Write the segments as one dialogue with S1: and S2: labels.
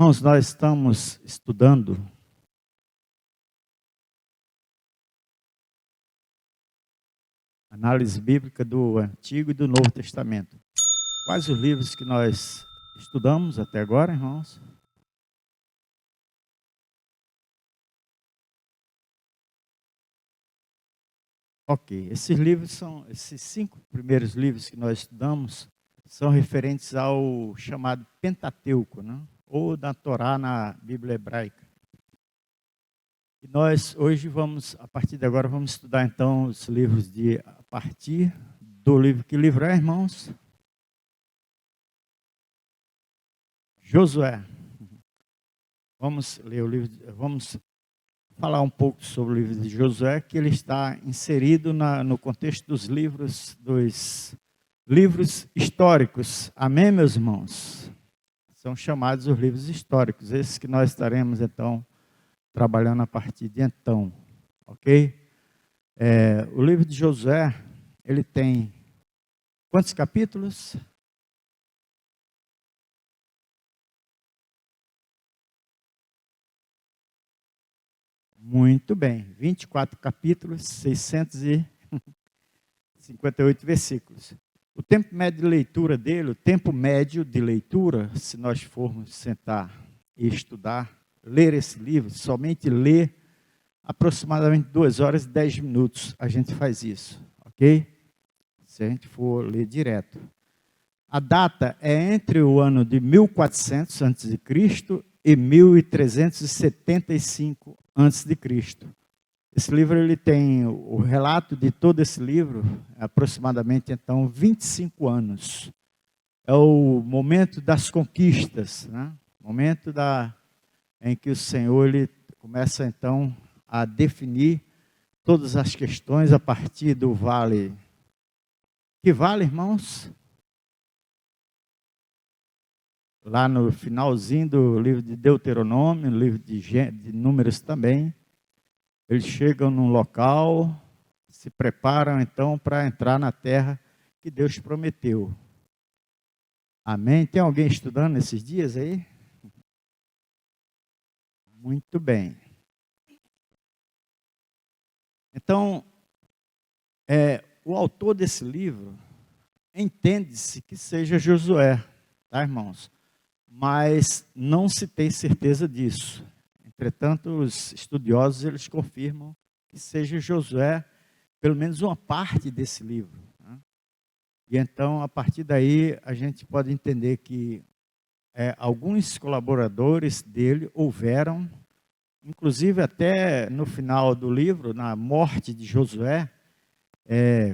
S1: Irmãos, nós estamos estudando análise bíblica do Antigo e do Novo Testamento. Quais os livros que nós estudamos até agora, irmãos? Ok, esses 5 primeiros livros que nós estudamos são referentes ao chamado Pentateuco, né? Ou da Torá na Bíblia hebraica. E nós hoje a partir de agora, vamos estudar então os livros a partir do livro, que livro é, irmãos? Josué. Vamos ler o livro, vamos falar um pouco sobre o livro de Josué, que ele está inserido no contexto dos livros históricos. Amém, meus irmãos? São chamados os livros históricos, esses que nós estaremos então trabalhando a partir de então, ok? O livro de Josué, ele tem quantos capítulos? Muito bem, 24 capítulos, 658 versículos. O tempo médio de leitura dele, se nós formos sentar e estudar, ler esse livro, somente ler, aproximadamente 2 horas e 10 minutos, a gente faz isso, ok? Se a gente for ler direto. A data é entre o ano de 1400 a.C. e 1375 a.C. Esse livro ele tem o relato de todo esse livro, aproximadamente então 25 anos. É o momento das conquistas, né? Momento em que o Senhor ele começa então a definir todas as questões a partir do vale. Que vale, irmãos? Lá no finalzinho do livro de Deuteronômio, no livro de Números também, eles chegam num local, se preparam então para entrar na terra que Deus prometeu. Amém? Tem alguém estudando esses dias aí? Muito bem. Então, o autor desse livro, entende-se que seja Josué, tá, irmãos? Mas não se tem certeza disso. Entretanto, os estudiosos eles confirmam que seja Josué, pelo menos uma parte desse livro, né? E então, a partir daí, a gente pode entender que alguns colaboradores dele houveram, inclusive até no final do livro, na morte de Josué,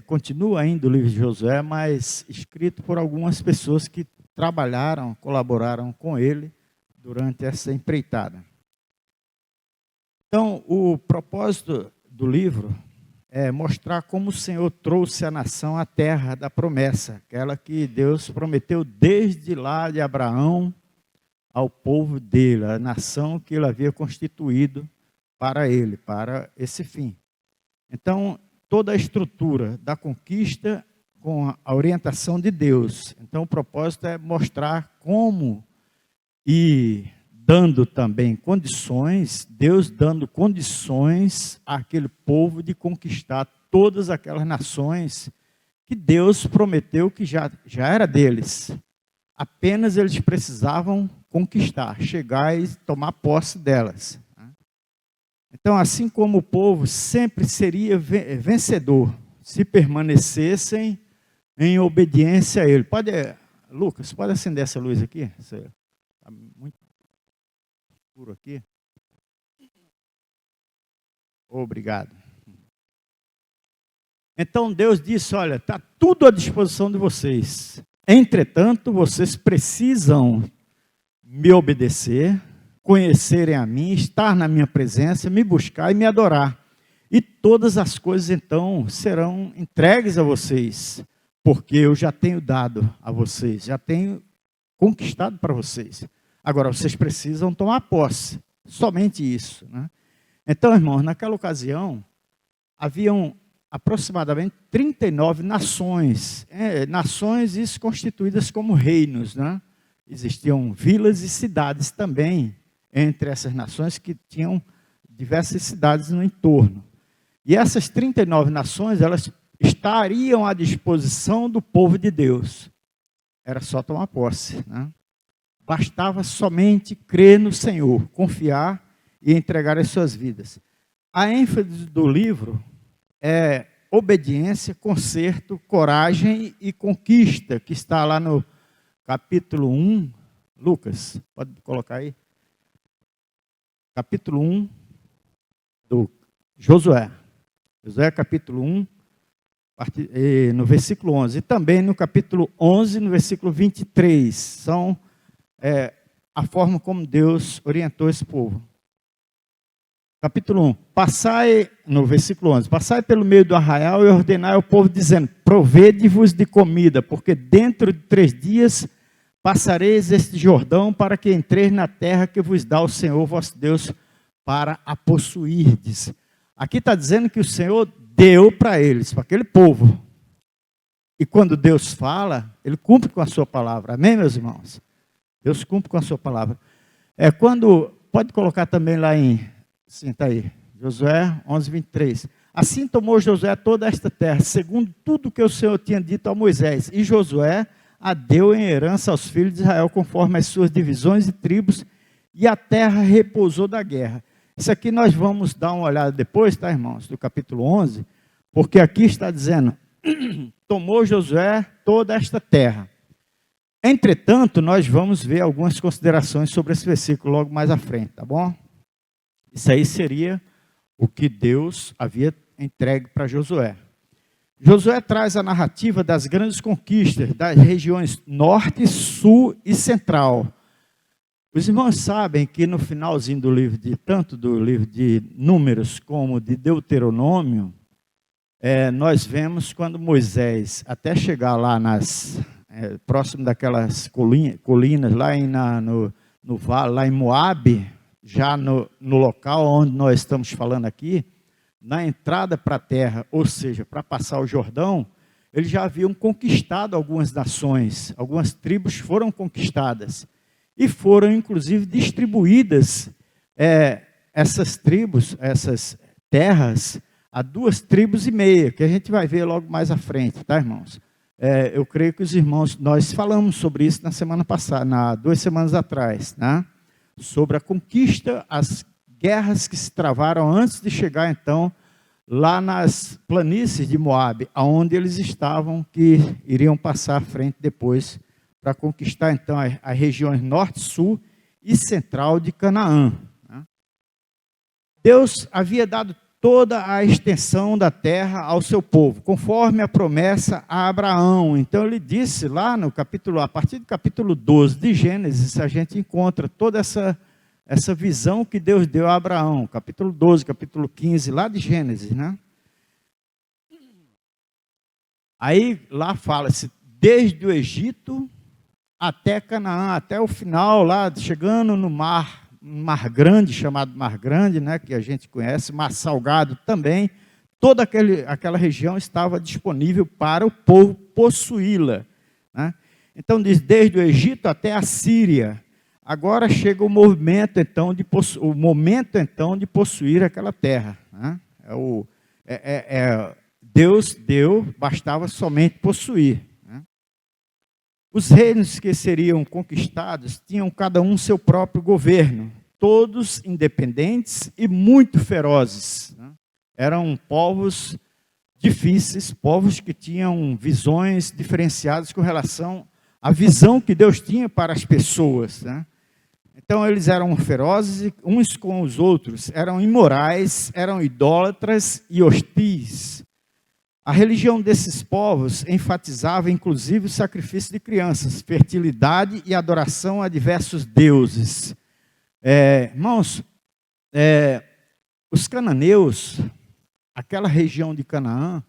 S1: continua ainda o livro de Josué, mas escrito por algumas pessoas que trabalharam, colaboraram com ele durante essa empreitada. Então, o propósito do livro é mostrar como o Senhor trouxe a nação à terra da promessa, aquela que Deus prometeu desde lá de Abraão ao povo dele, a nação que ele havia constituído para ele, para esse fim. Então, toda a estrutura da conquista com a orientação de Deus. Então, o propósito é mostrar como e dando também condições, Deus dando condições àquele povo de conquistar todas aquelas nações que Deus prometeu que já era deles. Apenas eles precisavam conquistar, chegar e tomar posse delas. Então, assim como o povo sempre seria vencedor, se permanecessem em obediência a ele. Lucas, pode acender essa luz aqui? Está muito escuro aqui. Obrigado. Então Deus disse, olha, está tudo à disposição de vocês. Entretanto, vocês precisam me obedecer, conhecerem a mim, estar na minha presença, me buscar e me adorar. E todas as coisas então serão entregues a vocês, porque eu já tenho dado a vocês, já tenho conquistado para vocês. Agora, vocês precisam tomar posse, somente isso, né? Então, irmãos, naquela ocasião, haviam aproximadamente 39 nações, nações isso constituídas como reinos, né? existiam vilas e cidades também entre essas nações que tinham diversas cidades no entorno. E essas 39 nações, elas estariam à disposição do povo de Deus. Era só tomar posse, né? Bastava somente crer no Senhor, confiar e entregar as suas vidas. A ênfase do livro é obediência, conserto, coragem e conquista, que está lá no capítulo 1. Lucas, pode colocar aí? Capítulo 1 do Josué. Josué capítulo 1, no versículo 11. E também no capítulo 11, no versículo 23. São a forma como Deus orientou esse povo. Capítulo 1. Passai, no versículo 11. Passai pelo meio do arraial e ordenai ao povo, dizendo: provede-vos de comida, porque dentro de 3 dias passareis este Jordão, para que entreis na terra que vos dá o Senhor vosso Deus para a possuirdes. Aqui está dizendo que o Senhor deu para eles, para aquele povo. E quando Deus fala, Ele cumpre com a sua palavra. Amém, meus irmãos? Deus cumpre com a sua palavra. Pode colocar também lá em, sim, está aí, Josué 11, 23. Assim tomou Josué toda esta terra, segundo tudo que o Senhor tinha dito a Moisés. E Josué a deu em herança aos filhos de Israel, conforme as suas divisões e tribos, e a terra repousou da guerra. Isso aqui nós vamos dar uma olhada depois, tá, irmãos, do capítulo 11, porque aqui está dizendo: tomou Josué toda esta terra. Entretanto, nós vamos ver algumas considerações sobre esse versículo logo mais à frente, tá bom? Isso aí seria o que Deus havia entregue para Josué. Josué traz a narrativa das grandes conquistas das regiões norte, sul e central. Os irmãos sabem que no finalzinho do livro, tanto do livro de Números como de Deuteronômio, nós vemos quando Moisés, até chegar lá próximo daquelas colinas, lá no vale, lá em Moabe, já no local onde nós estamos falando aqui, na entrada para a terra, ou seja, para passar o Jordão, eles já haviam conquistado algumas nações, algumas tribos foram conquistadas, e foram inclusive distribuídas essas tribos, essas terras, a 2,5 tribos, que a gente vai ver logo mais à frente, tá, irmãos? Eu creio que os irmãos, nós falamos sobre isso na semana passada, 2 semanas atrás, né? Sobre a conquista, as guerras que se travaram antes de chegar, então, lá nas planícies de Moabe, aonde eles estavam, que iriam passar à frente depois, para conquistar, então, as regiões norte, sul e central de Canaã. Deus havia dado toda a extensão da terra ao seu povo, conforme a promessa a Abraão. Então, ele disse lá no capítulo, a partir do capítulo 12 de Gênesis, a gente encontra toda essa visão que Deus deu a Abraão, capítulo 12, capítulo 15, lá de Gênesis, né? Aí lá fala-se, desde o Egito até Canaã, até o final, lá chegando no mar grande, chamado Mar Grande, né, que a gente conhece, Mar Salgado também, toda aquela região estava disponível para o povo possuí-la, né? Então diz, desde o Egito até a Síria. Agora chega o momento, então, de possuir aquela terra, né? Deus deu, bastava somente possuir, né? Os reinos que seriam conquistados tinham cada um seu próprio governo, todos independentes e muito ferozes, né? Eram povos difíceis, povos que tinham visões diferenciadas com relação à visão que Deus tinha para as pessoas, né? Então, eles eram ferozes uns com os outros, eram imorais, eram idólatras e hostis. A religião desses povos enfatizava, inclusive, o sacrifício de crianças, fertilidade e adoração a diversos deuses. Irmãos, os cananeus, aquela região de Canaã,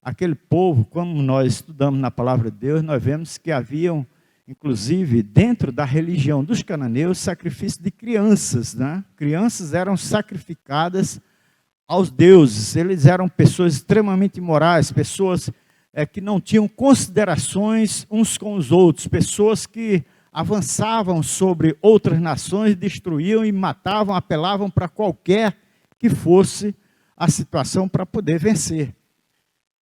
S1: aquele povo, como nós estudamos na palavra de Deus, nós vemos que haviam, inclusive, dentro da religião dos cananeus, sacrifício de crianças, né? Crianças eram sacrificadas aos deuses. Eles eram pessoas extremamente imorais, pessoas que não tinham considerações uns com os outros, pessoas que avançavam sobre outras nações, destruíam e matavam, apelavam para qualquer que fosse a situação para poder vencer.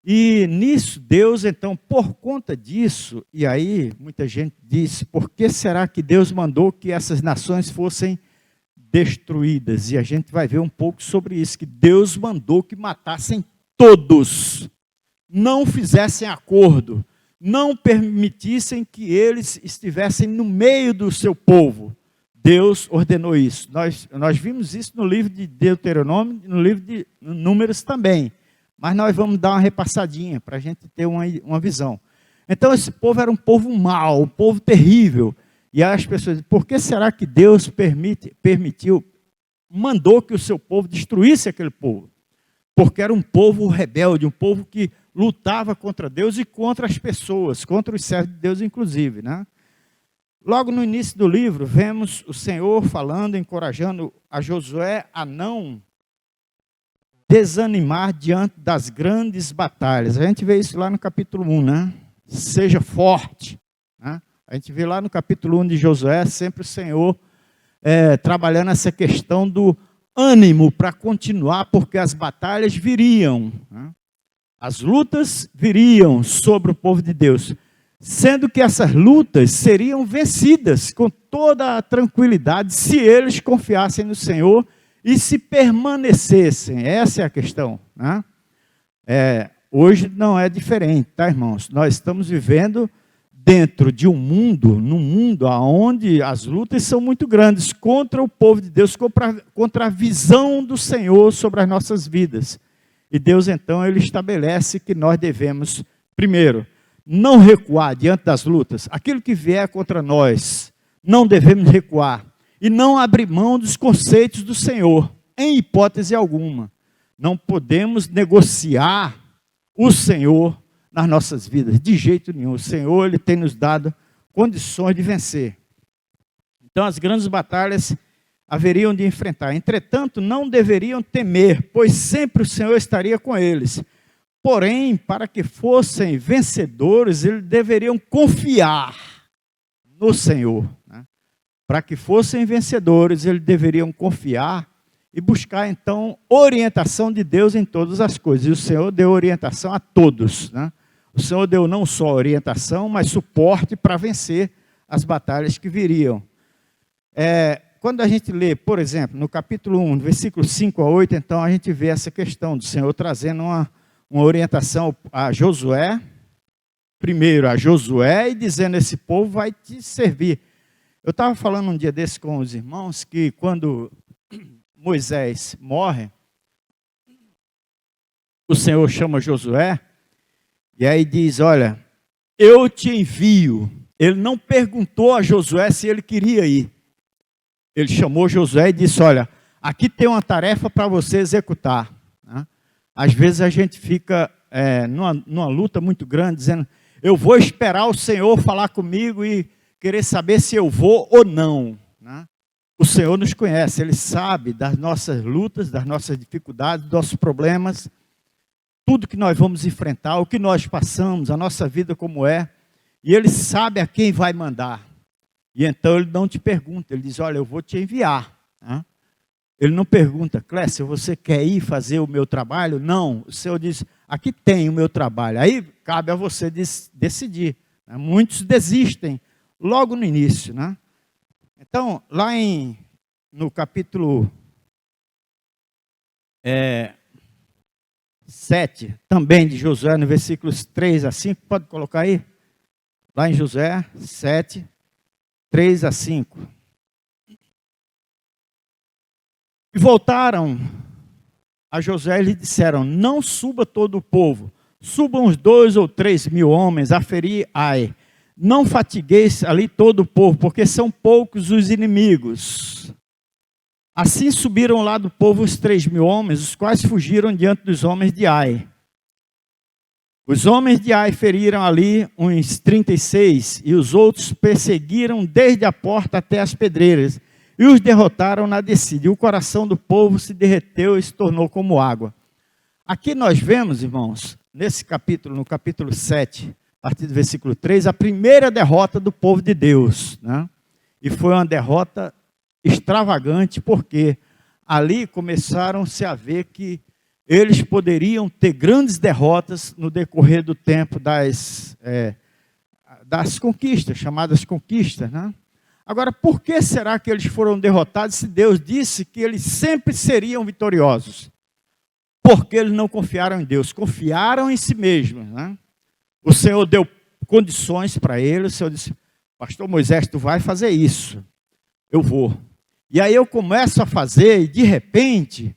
S1: E nisso, Deus, então, por conta disso, e aí muita gente disse, por que será que Deus mandou que essas nações fossem destruídas? E a gente vai ver um pouco sobre isso, que Deus mandou que matassem todos, não fizessem acordo, não permitissem que eles estivessem no meio do seu povo. Deus ordenou isso. Nós vimos isso no livro de Deuteronômio, no livro de Números também. Mas nós vamos dar uma repassadinha para a gente ter uma visão. Então esse povo era um povo mau, um povo terrível. E aí as pessoas dizem, por que será que Deus mandou que o seu povo destruísse aquele povo? Porque era um povo rebelde, um povo que lutava contra Deus e contra as pessoas, contra os servos de Deus inclusive, né? Logo no início do livro, vemos o Senhor falando, encorajando a Josué a não desanimar diante das grandes batalhas. A gente vê isso lá no capítulo 1, né? Seja forte, né? A gente vê lá no capítulo 1 de Josué, sempre o Senhor trabalhando essa questão do ânimo para continuar, porque as batalhas viriam, né? As lutas viriam sobre o povo de Deus, sendo que essas lutas seriam vencidas com toda a tranquilidade se eles confiassem no Senhor e se permanecessem. Essa é a questão, né? Hoje não é diferente, tá, irmãos? Nós estamos vivendo dentro de num mundo onde as lutas são muito grandes contra o povo de Deus, contra a visão do Senhor sobre as nossas vidas. E Deus, então, Ele estabelece que nós devemos, primeiro, não recuar diante das lutas. Aquilo que vier contra nós, não devemos recuar. E não abrir mão dos conceitos do Senhor, em hipótese alguma. Não podemos negociar o Senhor nas nossas vidas, de jeito nenhum. O Senhor, Ele tem nos dado condições de vencer. Então, as grandes batalhas haveriam de enfrentar. Entretanto, não deveriam temer, pois sempre o Senhor estaria com eles. Porém, para que fossem vencedores, eles deveriam confiar no Senhor, né? Para que fossem vencedores, eles deveriam confiar e buscar, então, orientação de Deus em todas as coisas. E o Senhor deu orientação a todos, né? O Senhor deu não só orientação, mas suporte para vencer as batalhas que viriam. Quando a gente lê, por exemplo, no capítulo 1, versículos 5 a 8, então a gente vê essa questão do Senhor trazendo uma orientação a Josué, primeiro a Josué, e dizendo, esse povo vai te servir. Eu estava falando um dia desse com os irmãos, que quando Moisés morre, o Senhor chama Josué, e aí diz, olha, eu te envio. Ele não perguntou a Josué se ele queria ir. Ele chamou Josué e disse, olha, aqui tem uma tarefa para você executar, né? Às vezes a gente fica numa luta muito grande, dizendo, eu vou esperar o Senhor falar comigo e querer saber se eu vou ou não, né? O Senhor nos conhece, Ele sabe das nossas lutas, das nossas dificuldades, dos nossos problemas, tudo que nós vamos enfrentar, o que nós passamos, a nossa vida como é, e Ele sabe a quem vai mandar. E então Ele não te pergunta, Ele diz, olha, eu vou te enviar, né? Ele não pergunta, Clécio, você quer ir fazer o meu trabalho? Não, o Senhor diz, aqui tem o meu trabalho. Aí cabe a você decidir, né? Muitos desistem logo no início, né? Então, lá no capítulo 7, também de Josué, no versículos 3 a 5, pode colocar aí? Lá em Josué 7, 3 a 5. E voltaram a Josué e lhe disseram, não suba todo o povo, subam uns 2 ou 3 mil homens a ferir Ai. Não fatigueis ali todo o povo, porque são poucos os inimigos. Assim subiram lá do povo os 3 mil homens, os quais fugiram diante dos homens de Ai. Os homens de Ai feriram ali uns 36, e os outros perseguiram desde a porta até as pedreiras, e os derrotaram na descida. E o coração do povo se derreteu e se tornou como água. Aqui nós vemos, irmãos, nesse capítulo, no capítulo 7, a partir do versículo 3, a primeira derrota do povo de Deus, né? E foi uma derrota extravagante, porque ali começaram-se a ver que eles poderiam ter grandes derrotas no decorrer do tempo das conquistas, chamadas conquistas, né? Agora, por que será que eles foram derrotados se Deus disse que eles sempre seriam vitoriosos? Porque eles não confiaram em Deus, confiaram em si mesmos, né? O Senhor deu condições para eles, o Senhor disse, pastor Moisés, tu vai fazer isso, eu vou. E aí eu começo a fazer e de repente,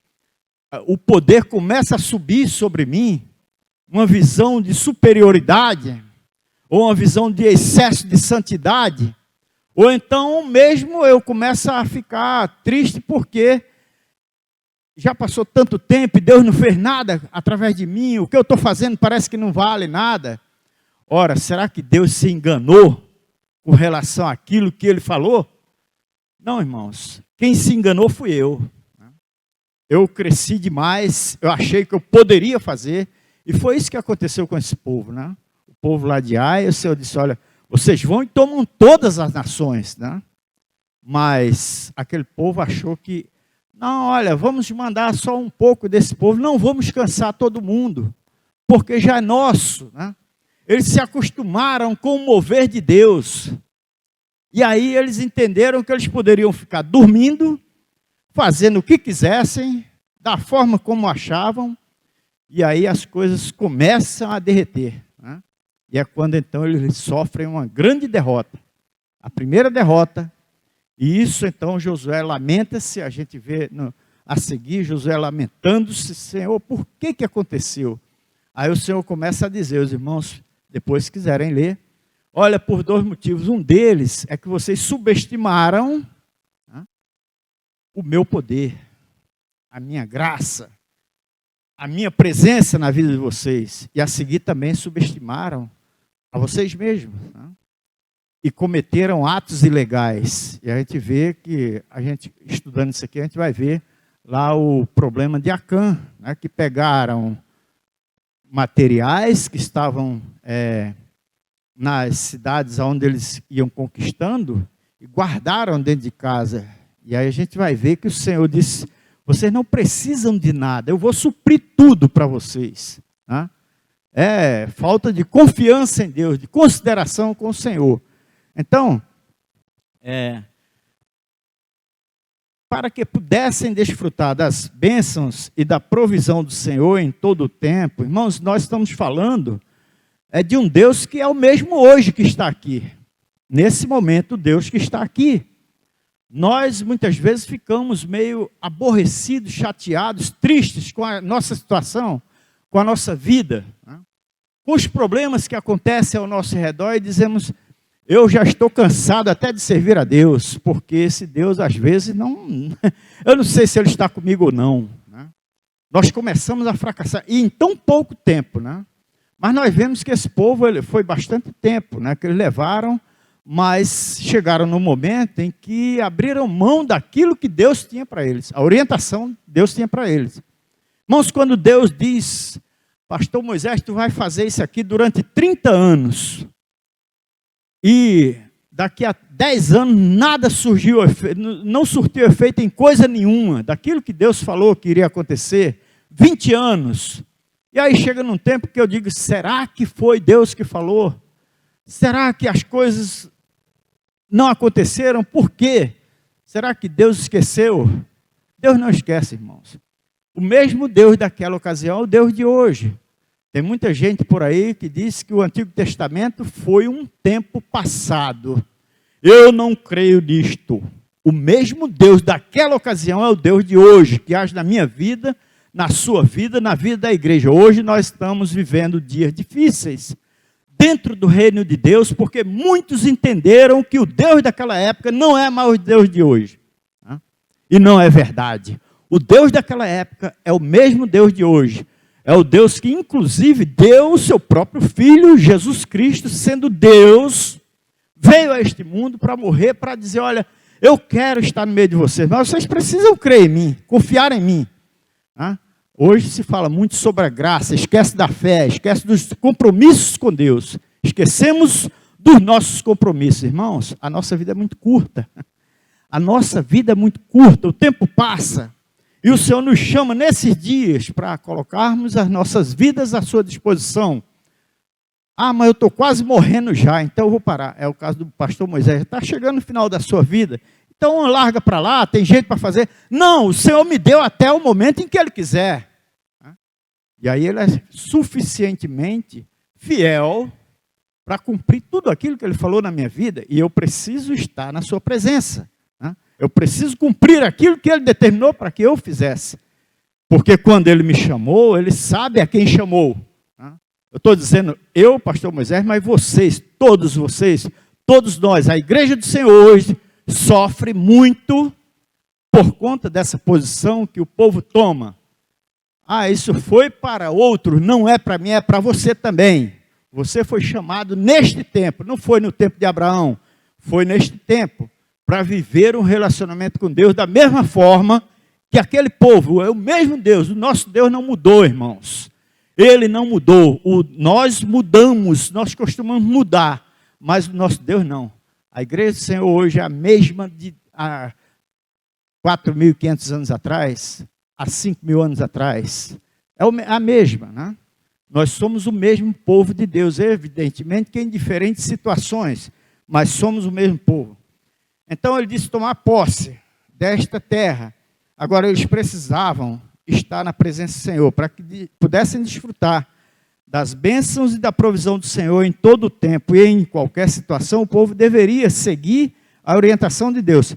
S1: o poder começa a subir sobre mim, uma visão de superioridade, ou uma visão de excesso de santidade, ou então mesmo eu começo a ficar triste porque já passou tanto tempo e Deus não fez nada através de mim, o que eu estou fazendo parece que não vale nada. Ora, será que Deus se enganou com relação àquilo que Ele falou? Não, irmãos, quem se enganou fui eu. Eu cresci demais, eu achei que eu poderia fazer, e foi isso que aconteceu com esse povo, né? O povo lá de Ai, o Senhor disse, olha, vocês vão e tomam todas as nações, né? Mas aquele povo achou que, não, olha, vamos mandar só um pouco desse povo, não vamos cansar todo mundo, porque já é nosso, né? Eles se acostumaram com o mover de Deus, e aí eles entenderam que eles poderiam ficar dormindo, fazendo o que quisessem, da forma como achavam, e aí as coisas começam a derreter, né? E é quando então eles sofrem uma grande derrota, a primeira derrota, e isso então Josué lamenta-se, a gente vê a seguir Josué lamentando-se, Senhor, por que aconteceu? Aí o Senhor começa a dizer, os irmãos, depois se quiserem ler, olha, por dois motivos, um deles é que vocês subestimaram o meu poder, a minha graça, a minha presença na vida de vocês. E a seguir também subestimaram a vocês mesmos, né? E cometeram atos ilegais. E a gente vê que, estudando isso aqui, a gente vai ver lá o problema de Acã, né? Que pegaram materiais que estavam nas cidades onde eles iam conquistando e guardaram dentro de casa. E aí a gente vai ver que o Senhor disse, vocês não precisam de nada, eu vou suprir tudo para vocês. Né? É falta de confiança em Deus, de consideração com o Senhor. Então, para que pudessem desfrutar das bênçãos e da provisão do Senhor em todo o tempo, irmãos, nós estamos falando de um Deus que é o mesmo hoje que está aqui. Nesse momento, o Deus que está aqui. Nós, muitas vezes, ficamos meio aborrecidos, chateados, tristes com a nossa situação, com a nossa vida, né? Com os problemas que acontecem ao nosso redor e dizemos, eu já estou cansado até de servir a Deus, porque esse Deus, às vezes, eu não sei se Ele está comigo ou não, né? Nós começamos a fracassar, e em tão pouco tempo, né? Mas nós vemos que esse povo foi bastante tempo, né, que eles levaram, mas chegaram no momento em que abriram mão daquilo que Deus tinha para eles, a orientação que Deus tinha para eles. Irmãos, quando Deus diz, pastor Moisés, tu vai fazer isso aqui durante 30 anos, e daqui a 10 anos nada surgiu, não surtiu efeito em coisa nenhuma, daquilo que Deus falou que iria acontecer, 20 anos, e aí chega num tempo que eu digo, será que foi Deus que falou? Será que as coisas não aconteceram? Por quê? Será que Deus esqueceu? Deus não esquece, irmãos. O mesmo Deus daquela ocasião é o Deus de hoje. Tem muita gente por aí que diz que o Antigo Testamento foi um tempo passado. Eu não creio nisto. O mesmo Deus daquela ocasião é o Deus de hoje, que age na minha vida, na sua vida, na vida da igreja. Hoje nós estamos vivendo dias difíceis dentro do reino de Deus, porque muitos entenderam que o Deus daquela época não é mais o Deus de hoje. Né? E não é verdade. O Deus daquela época é o mesmo Deus de hoje. É o Deus que, inclusive, deu o seu próprio Filho, Jesus Cristo, sendo Deus, veio a este mundo para morrer, para dizer, olha, eu quero estar no meio de vocês, mas vocês precisam crer em mim, confiar em mim. Né? Hoje se fala muito sobre a graça, esquece da fé, esquece dos compromissos com Deus, Esquecemos dos nossos compromissos. Irmãos, a nossa vida é muito curta. A nossa vida é muito curta, o tempo passa. E o Senhor nos chama nesses dias para colocarmos as nossas vidas à sua disposição. Ah, mas eu estou quase morrendo já, então eu vou parar. É o caso do pastor Moisés. Está chegando no final da sua vida. Então larga para lá, tem jeito para fazer. Não, o Senhor me deu até o momento em que Ele quiser. E aí Ele é suficientemente fiel para cumprir tudo aquilo que Ele falou na minha vida. E eu preciso estar na sua presença. Eu preciso cumprir aquilo que Ele determinou para que eu fizesse. Porque quando Ele me chamou, Ele sabe a quem chamou. Eu estou dizendo, eu, pastor Moisés, mas vocês, todos nós, a igreja do Senhor hoje, sofre muito por conta dessa posição que o povo toma. Ah, isso foi para outro, não é para mim, é para você também. Você foi chamado neste tempo, não foi no tempo de Abraão, foi neste tempo, para viver um relacionamento com Deus da mesma forma que aquele povo, é o mesmo Deus, o nosso Deus não mudou, irmãos. Ele não mudou, nós mudamos, nós costumamos mudar, mas o nosso Deus não. A igreja do Senhor hoje é a mesma de há 4.500 anos atrás, há 5.000 anos atrás. É a mesma, né? Nós somos o mesmo povo de Deus, evidentemente que em diferentes situações, mas somos o mesmo povo. Então ele disse tomar posse desta terra. Agora eles precisavam estar na presença do Senhor, para que pudessem desfrutar das bênçãos e da provisão do Senhor em todo o tempo e em qualquer situação. O povo deveria seguir a orientação de Deus.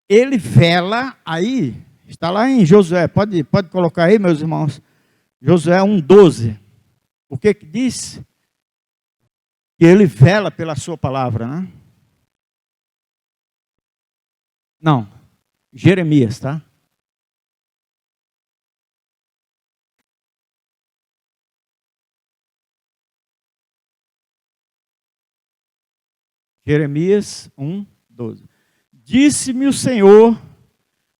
S1: Ele vela aí, está lá em Josué, pode colocar aí, meus irmãos, Josué 1,12. O que diz? Que ele vela pela sua palavra, né? Não, Jeremias, tá? Jeremias 1,12. Disse-me o Senhor,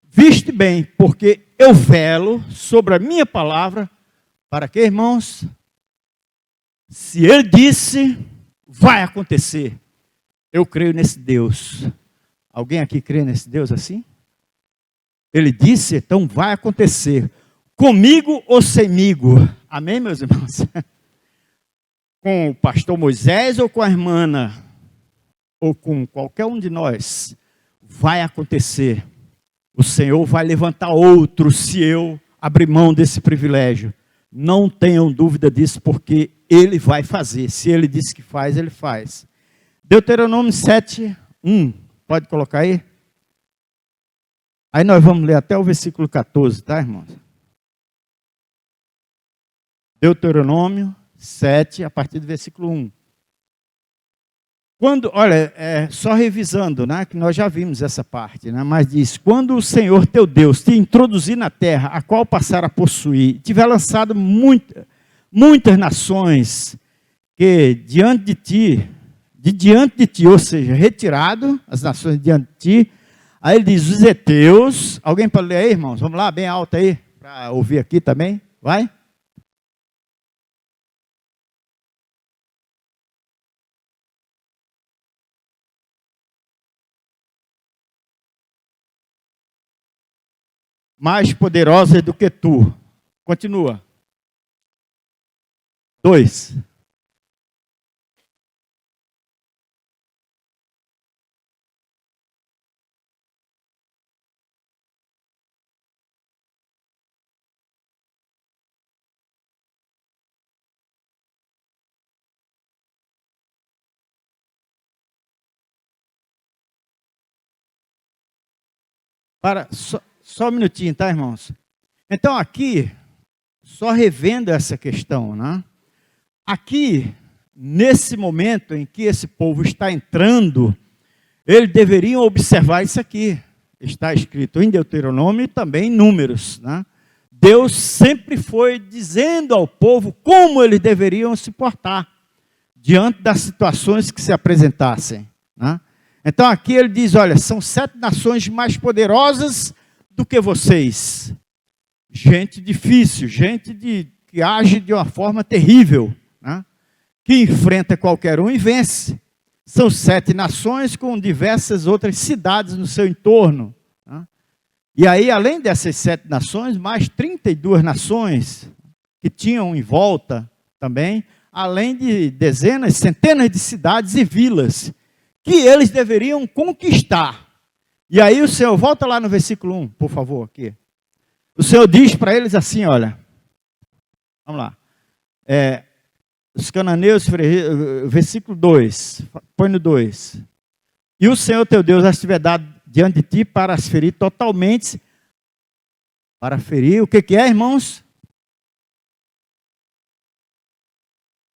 S1: viste bem, porque eu velo sobre a minha palavra, para que, irmãos, se Ele disse, vai acontecer. Eu creio nesse Deus. Alguém aqui crê nesse Deus assim? Ele disse, então vai acontecer. Comigo ou semigo? Amém, meus irmãos? Com o pastor Moisés ou com a irmã Ana? Ou com qualquer um de nós, vai acontecer. O Senhor vai levantar outro se eu abrir mão desse privilégio. Não tenham dúvida disso, porque Ele vai fazer. Se Ele disse que faz, Ele faz. Deuteronômio 7:1. Pode colocar aí? Aí nós vamos ler até o versículo 14, tá, irmãos? Deuteronômio 7, a partir do versículo 1. Olha, só revisando, né, que nós já vimos essa parte, né, mas diz, quando o Senhor teu Deus te introduzir na terra, a qual passar a possuir, tiver lançado muitas nações que diante de ti, ou seja, retirado as nações diante de ti, aí ele diz, os heteus, alguém pode ler aí, irmãos? Vamos lá, bem alto aí, para ouvir aqui também, vai? Mais poderosas do que tu. Continua. 2. Só um minutinho, tá, irmãos? Então aqui, só revendo essa questão, né? Aqui, nesse momento em que esse povo está entrando, eles deveriam observar isso aqui. Está escrito em Deuteronômio e também em Números, né? Deus sempre foi dizendo ao povo como eles deveriam se portar diante das situações que se apresentassem, né? Então aqui ele diz, olha, são 7 nações mais poderosas do que vocês. Gente difícil, gente que age de uma forma terrível, né? que enfrenta qualquer um e vence. São 7 nações com diversas outras cidades no seu entorno. E aí, além dessas 7 nações, mais 32 nações que tinham em volta também, além de dezenas, centenas de cidades e vilas que eles deveriam conquistar. E aí o Senhor, volta lá no versículo 1, por favor, aqui. O Senhor diz para eles assim, olha, vamos lá. Os cananeus, versículo 2, põe no 2. E o Senhor teu Deus as tiver dado diante de ti para as ferir totalmente. Para ferir, o que é, irmãos?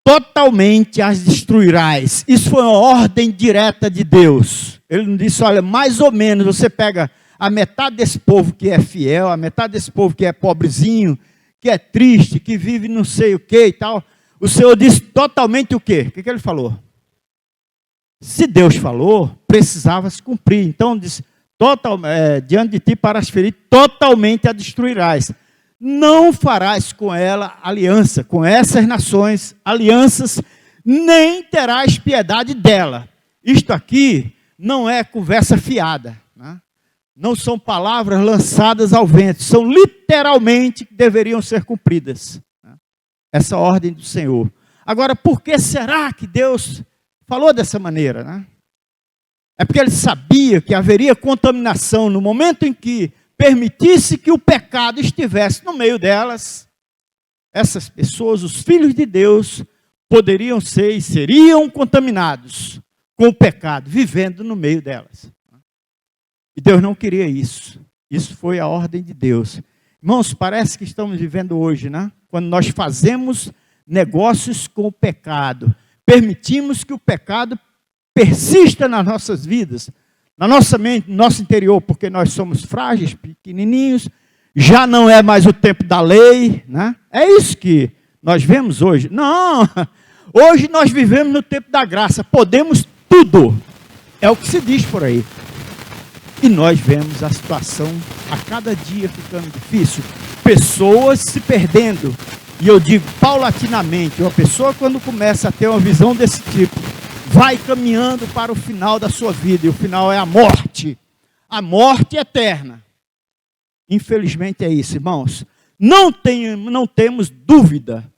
S1: Totalmente as destruirás. Isso foi uma ordem direta de Deus. Ele não disse, olha, mais ou menos, você pega a metade desse povo que é fiel, a metade desse povo que é pobrezinho, que é triste, que vive não sei o que e tal. O Senhor disse totalmente o quê? O que ele falou? Se Deus falou, precisava se cumprir. Então, disse, diante de ti para as ferir, totalmente a destruirás. Não farás com ela aliança, com essas nações, alianças, nem terás piedade dela. Isto aqui não é conversa fiada, né? Não são palavras lançadas ao vento, são literalmente que deveriam ser cumpridas. Essa ordem do Senhor. Agora, por que será que Deus falou dessa maneira, né? É porque ele sabia que haveria contaminação no momento em que permitisse que o pecado estivesse no meio delas. Essas pessoas, os filhos de Deus, poderiam ser e seriam contaminados com o pecado, vivendo no meio delas. E Deus não queria isso. Isso foi a ordem de Deus. Irmãos, parece que estamos vivendo hoje, né? Quando nós fazemos negócios com o pecado, permitimos que o pecado persista nas nossas vidas, na nossa mente, no nosso interior, porque nós somos frágeis, pequenininhos, já não é mais o tempo da lei, né? É isso que nós vemos hoje. Não, hoje nós vivemos no tempo da graça, podemos tudo, é o que se diz por aí. E nós vemos a situação a cada dia ficando difícil, pessoas se perdendo. E eu digo paulatinamente, uma pessoa quando começa a ter uma visão desse tipo, vai caminhando para o final da sua vida, e o final é a morte eterna. Infelizmente é isso, irmãos. Não temos dúvida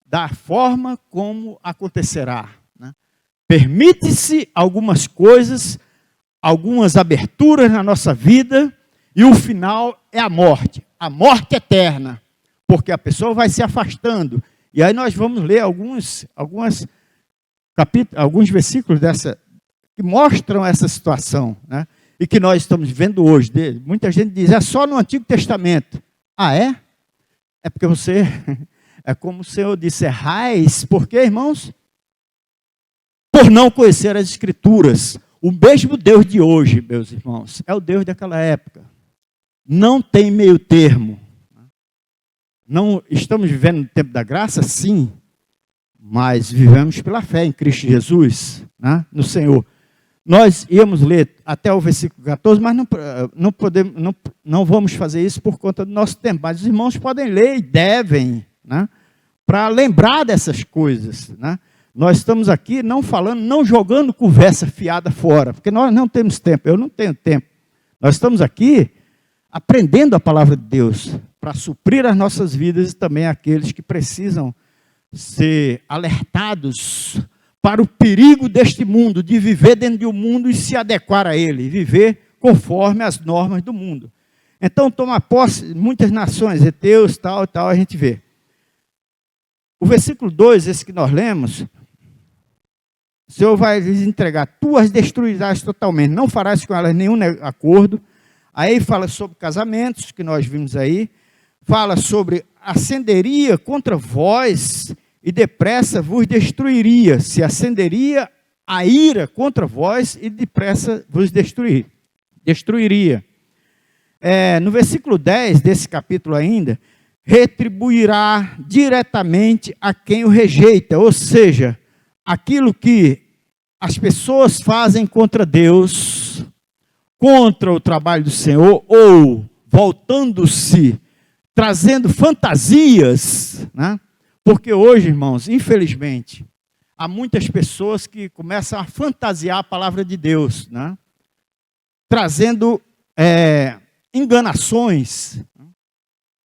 S1: da forma como acontecerá, né? Permite-se algumas coisas, algumas aberturas na nossa vida, e o final é a morte eterna, porque a pessoa vai se afastando. E aí nós vamos ler alguns versículos que mostram essa situação, né? E que nós estamos vivendo hoje. Muita gente diz, é só no Antigo Testamento. Ah, é? É porque você, é como o Senhor disse, errais, por quê, irmãos? Por não conhecer as Escrituras. O mesmo Deus de hoje, meus irmãos, é o Deus daquela época. Não tem meio termo. Não estamos vivendo no tempo da graça? Sim. Mas vivemos pela fé em Cristo Jesus, né? No Senhor. Nós íamos ler até o versículo 14, mas não vamos fazer isso por conta do nosso tempo. Mas os irmãos podem ler e devem, né? Para lembrar dessas coisas, né? Nós estamos aqui não falando, não jogando conversa fiada fora, porque nós não temos tempo, eu não tenho tempo. Nós estamos aqui aprendendo a palavra de Deus para suprir as nossas vidas e também aqueles que precisam ser alertados para o perigo deste mundo, de viver dentro de um mundo e se adequar a ele, viver conforme as normas do mundo. Então, toma posse, muitas nações, heteus, tal, a gente vê. O versículo 2, esse que nós lemos, o Senhor vai lhes entregar, tu as destruirás totalmente, não farás com elas nenhum acordo. Aí fala sobre casamentos, que nós vimos aí, fala sobre acenderia contra vós e depressa vos destruiria, se acenderia a ira contra vós e depressa vos destruiria. No versículo 10 desse capítulo ainda, retribuirá diretamente a quem o rejeita, ou seja, aquilo que as pessoas fazem contra Deus, contra o trabalho do Senhor, ou voltando-se, trazendo fantasias, né? Porque hoje, irmãos, infelizmente, há muitas pessoas que começam a fantasiar a palavra de Deus, né? Trazendo enganações,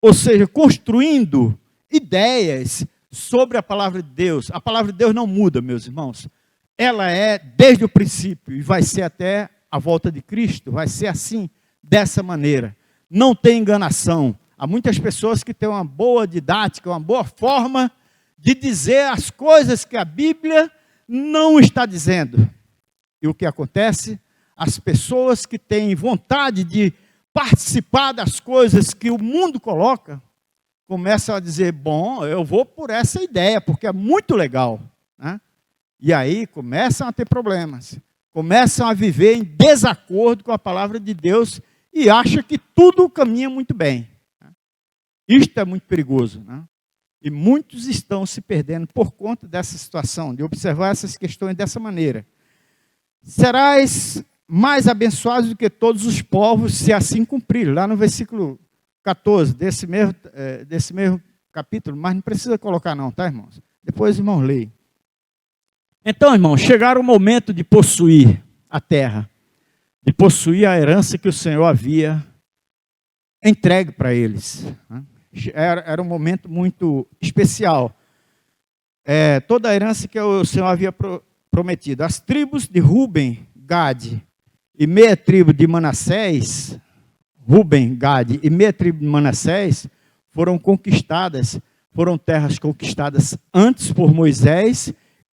S1: ou seja, construindo ideias sobre a palavra de Deus. A palavra de Deus não muda, meus irmãos. Ela é desde o princípio e vai ser até a volta de Cristo, vai ser assim, dessa maneira. Não tem enganação. Há muitas pessoas que têm uma boa didática, uma boa forma de dizer as coisas que a Bíblia não está dizendo. E o que acontece? As pessoas que têm vontade de participar das coisas que o mundo coloca, começam a dizer, bom, eu vou por essa ideia, porque é muito legal, né? E aí começam a ter problemas, começam a viver em desacordo com a palavra de Deus e acham que tudo caminha muito bem. Isto é muito perigoso, né? E muitos estão se perdendo por conta dessa situação, de observar essas questões dessa maneira. Serás mais abençoados do que todos os povos, se assim cumprirem. Lá no versículo 14, desse mesmo capítulo, mas não precisa colocar não, tá, irmãos? Depois, irmãos, leem. Então, irmãos, chegaram o momento de possuir a terra, de possuir a herança que o Senhor havia entregue para eles. Era um momento muito especial. Toda a herança que o Senhor havia prometido. As tribos de Ruben, Gade e meia tribo de Manassés, Ruben, Gade e meia tribo de Manassés, foram terras conquistadas antes por Moisés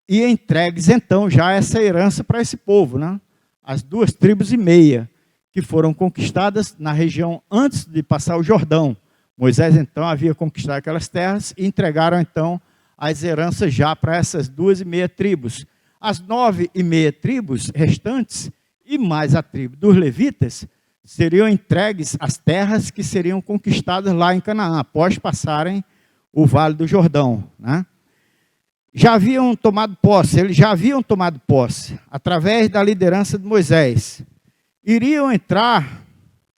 S1: e entregues então já essa herança para esse povo, né? As 2 tribos e meia que foram conquistadas na região antes de passar o Jordão. Moisés então havia conquistado aquelas terras e entregaram então as heranças já para essas 2 e meia tribos. As 9 e meia tribos restantes e mais a tribo dos levitas seriam entregues as terras que seriam conquistadas lá em Canaã, após passarem o Vale do Jordão, né? Eles já haviam tomado posse, através da liderança de Moisés. Iriam entrar,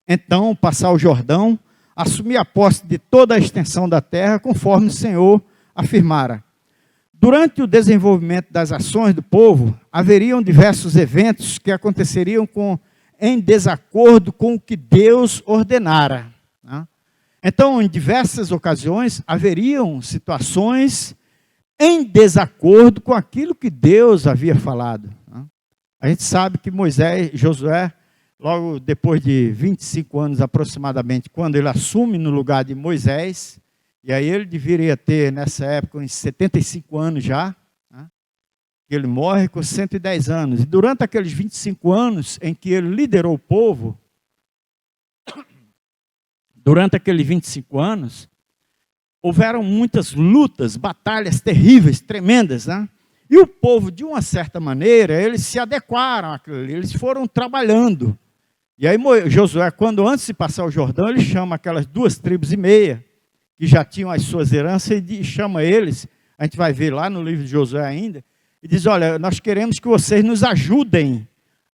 S1: então, passar o Jordão, assumir a posse de toda a extensão da terra, conforme o Senhor afirmara. Durante o desenvolvimento das ações do povo, haveriam diversos eventos que aconteceriam em desacordo com o que Deus ordenara, né? Então, em diversas ocasiões, haveriam situações em desacordo com aquilo que Deus havia falado, né? A gente sabe que Josué, logo depois de 25 anos aproximadamente, quando ele assume no lugar de Moisés, e aí ele deveria ter, nessa época, uns 75 anos já, né? Ele morre com 110 anos. E durante aqueles 25 anos em que ele liderou o povo, houveram muitas lutas, batalhas terríveis, tremendas, né? E o povo, de uma certa maneira, eles se adequaram àquilo ali, eles foram trabalhando. E aí Josué, quando antes de passar o Jordão, ele chama aquelas 2 tribos e meia, que já tinham as suas heranças, e chama eles, a gente vai ver lá no livro de Josué ainda, e diz, olha, nós queremos que vocês nos ajudem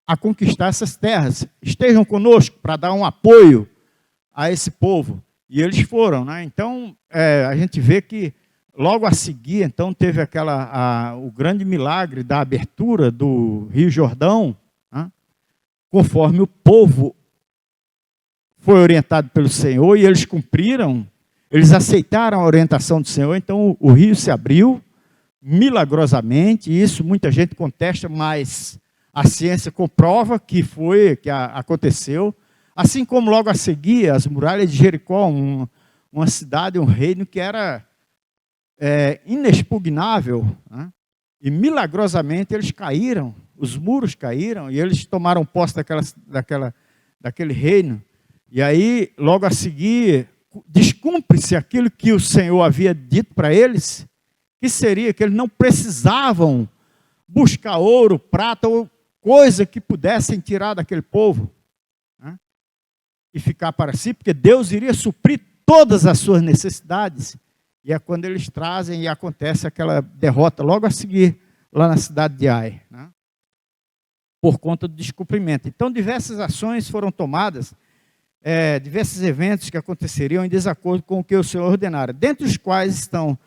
S1: a conquistar essas terras, estejam conosco para dar um apoio a esse povo. E eles foram, né? Então, a gente vê que logo a seguir, então, teve o grande milagre da abertura do Rio Jordão, né? Conforme o povo foi orientado pelo Senhor e eles cumpriram, eles aceitaram a orientação do Senhor, então o rio se abriu milagrosamente, e isso muita gente contesta, mas a ciência comprova que aconteceu. Assim como logo a seguir, as muralhas de Jericó, uma cidade, um reino que era inexpugnável, né? E milagrosamente eles caíram, os muros caíram, e eles tomaram posse daquele reino. E aí, logo a seguir, descumpre-se aquilo que o Senhor havia dito para eles, que seria que eles não precisavam buscar ouro, prata ou coisa que pudessem tirar daquele povo, né? E ficar para si, porque Deus iria suprir todas as suas necessidades. E é quando eles trazem e acontece aquela derrota logo a seguir, lá na cidade de Ai, né? Por conta do descumprimento. Então, diversas ações foram tomadas, diversos eventos que aconteceriam em desacordo com o que o Senhor ordenara, dentre os quais estão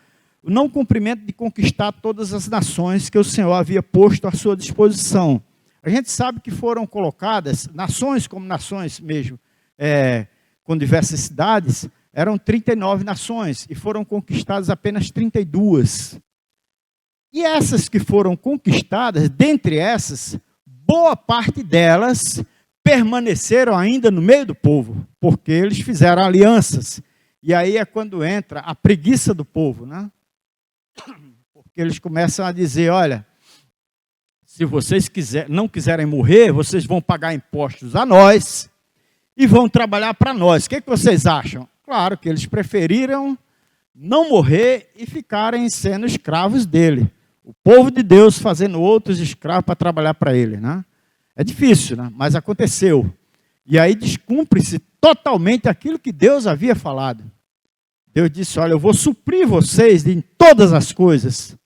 S1: o não cumprimento de conquistar todas as nações que o Senhor havia posto à sua disposição. A gente sabe que foram colocadas, nações como nações mesmo, com diversas cidades, eram 39 nações, e foram conquistadas apenas 32. E essas que foram conquistadas, dentre essas, boa parte delas permaneceram ainda no meio do povo, porque eles fizeram alianças. E aí é quando entra a preguiça do povo, né? Porque eles começam a dizer, olha, se vocês não quiserem morrer, vocês vão pagar impostos a nós e vão trabalhar para nós. O que vocês acham? Claro que eles preferiram não morrer e ficarem sendo escravos dele. O povo de Deus fazendo outros escravos para trabalhar para ele, né? É difícil, né? Mas aconteceu. E aí descumpre-se totalmente aquilo que Deus havia falado. Deus disse, olha, eu vou suprir vocês em todas as coisas.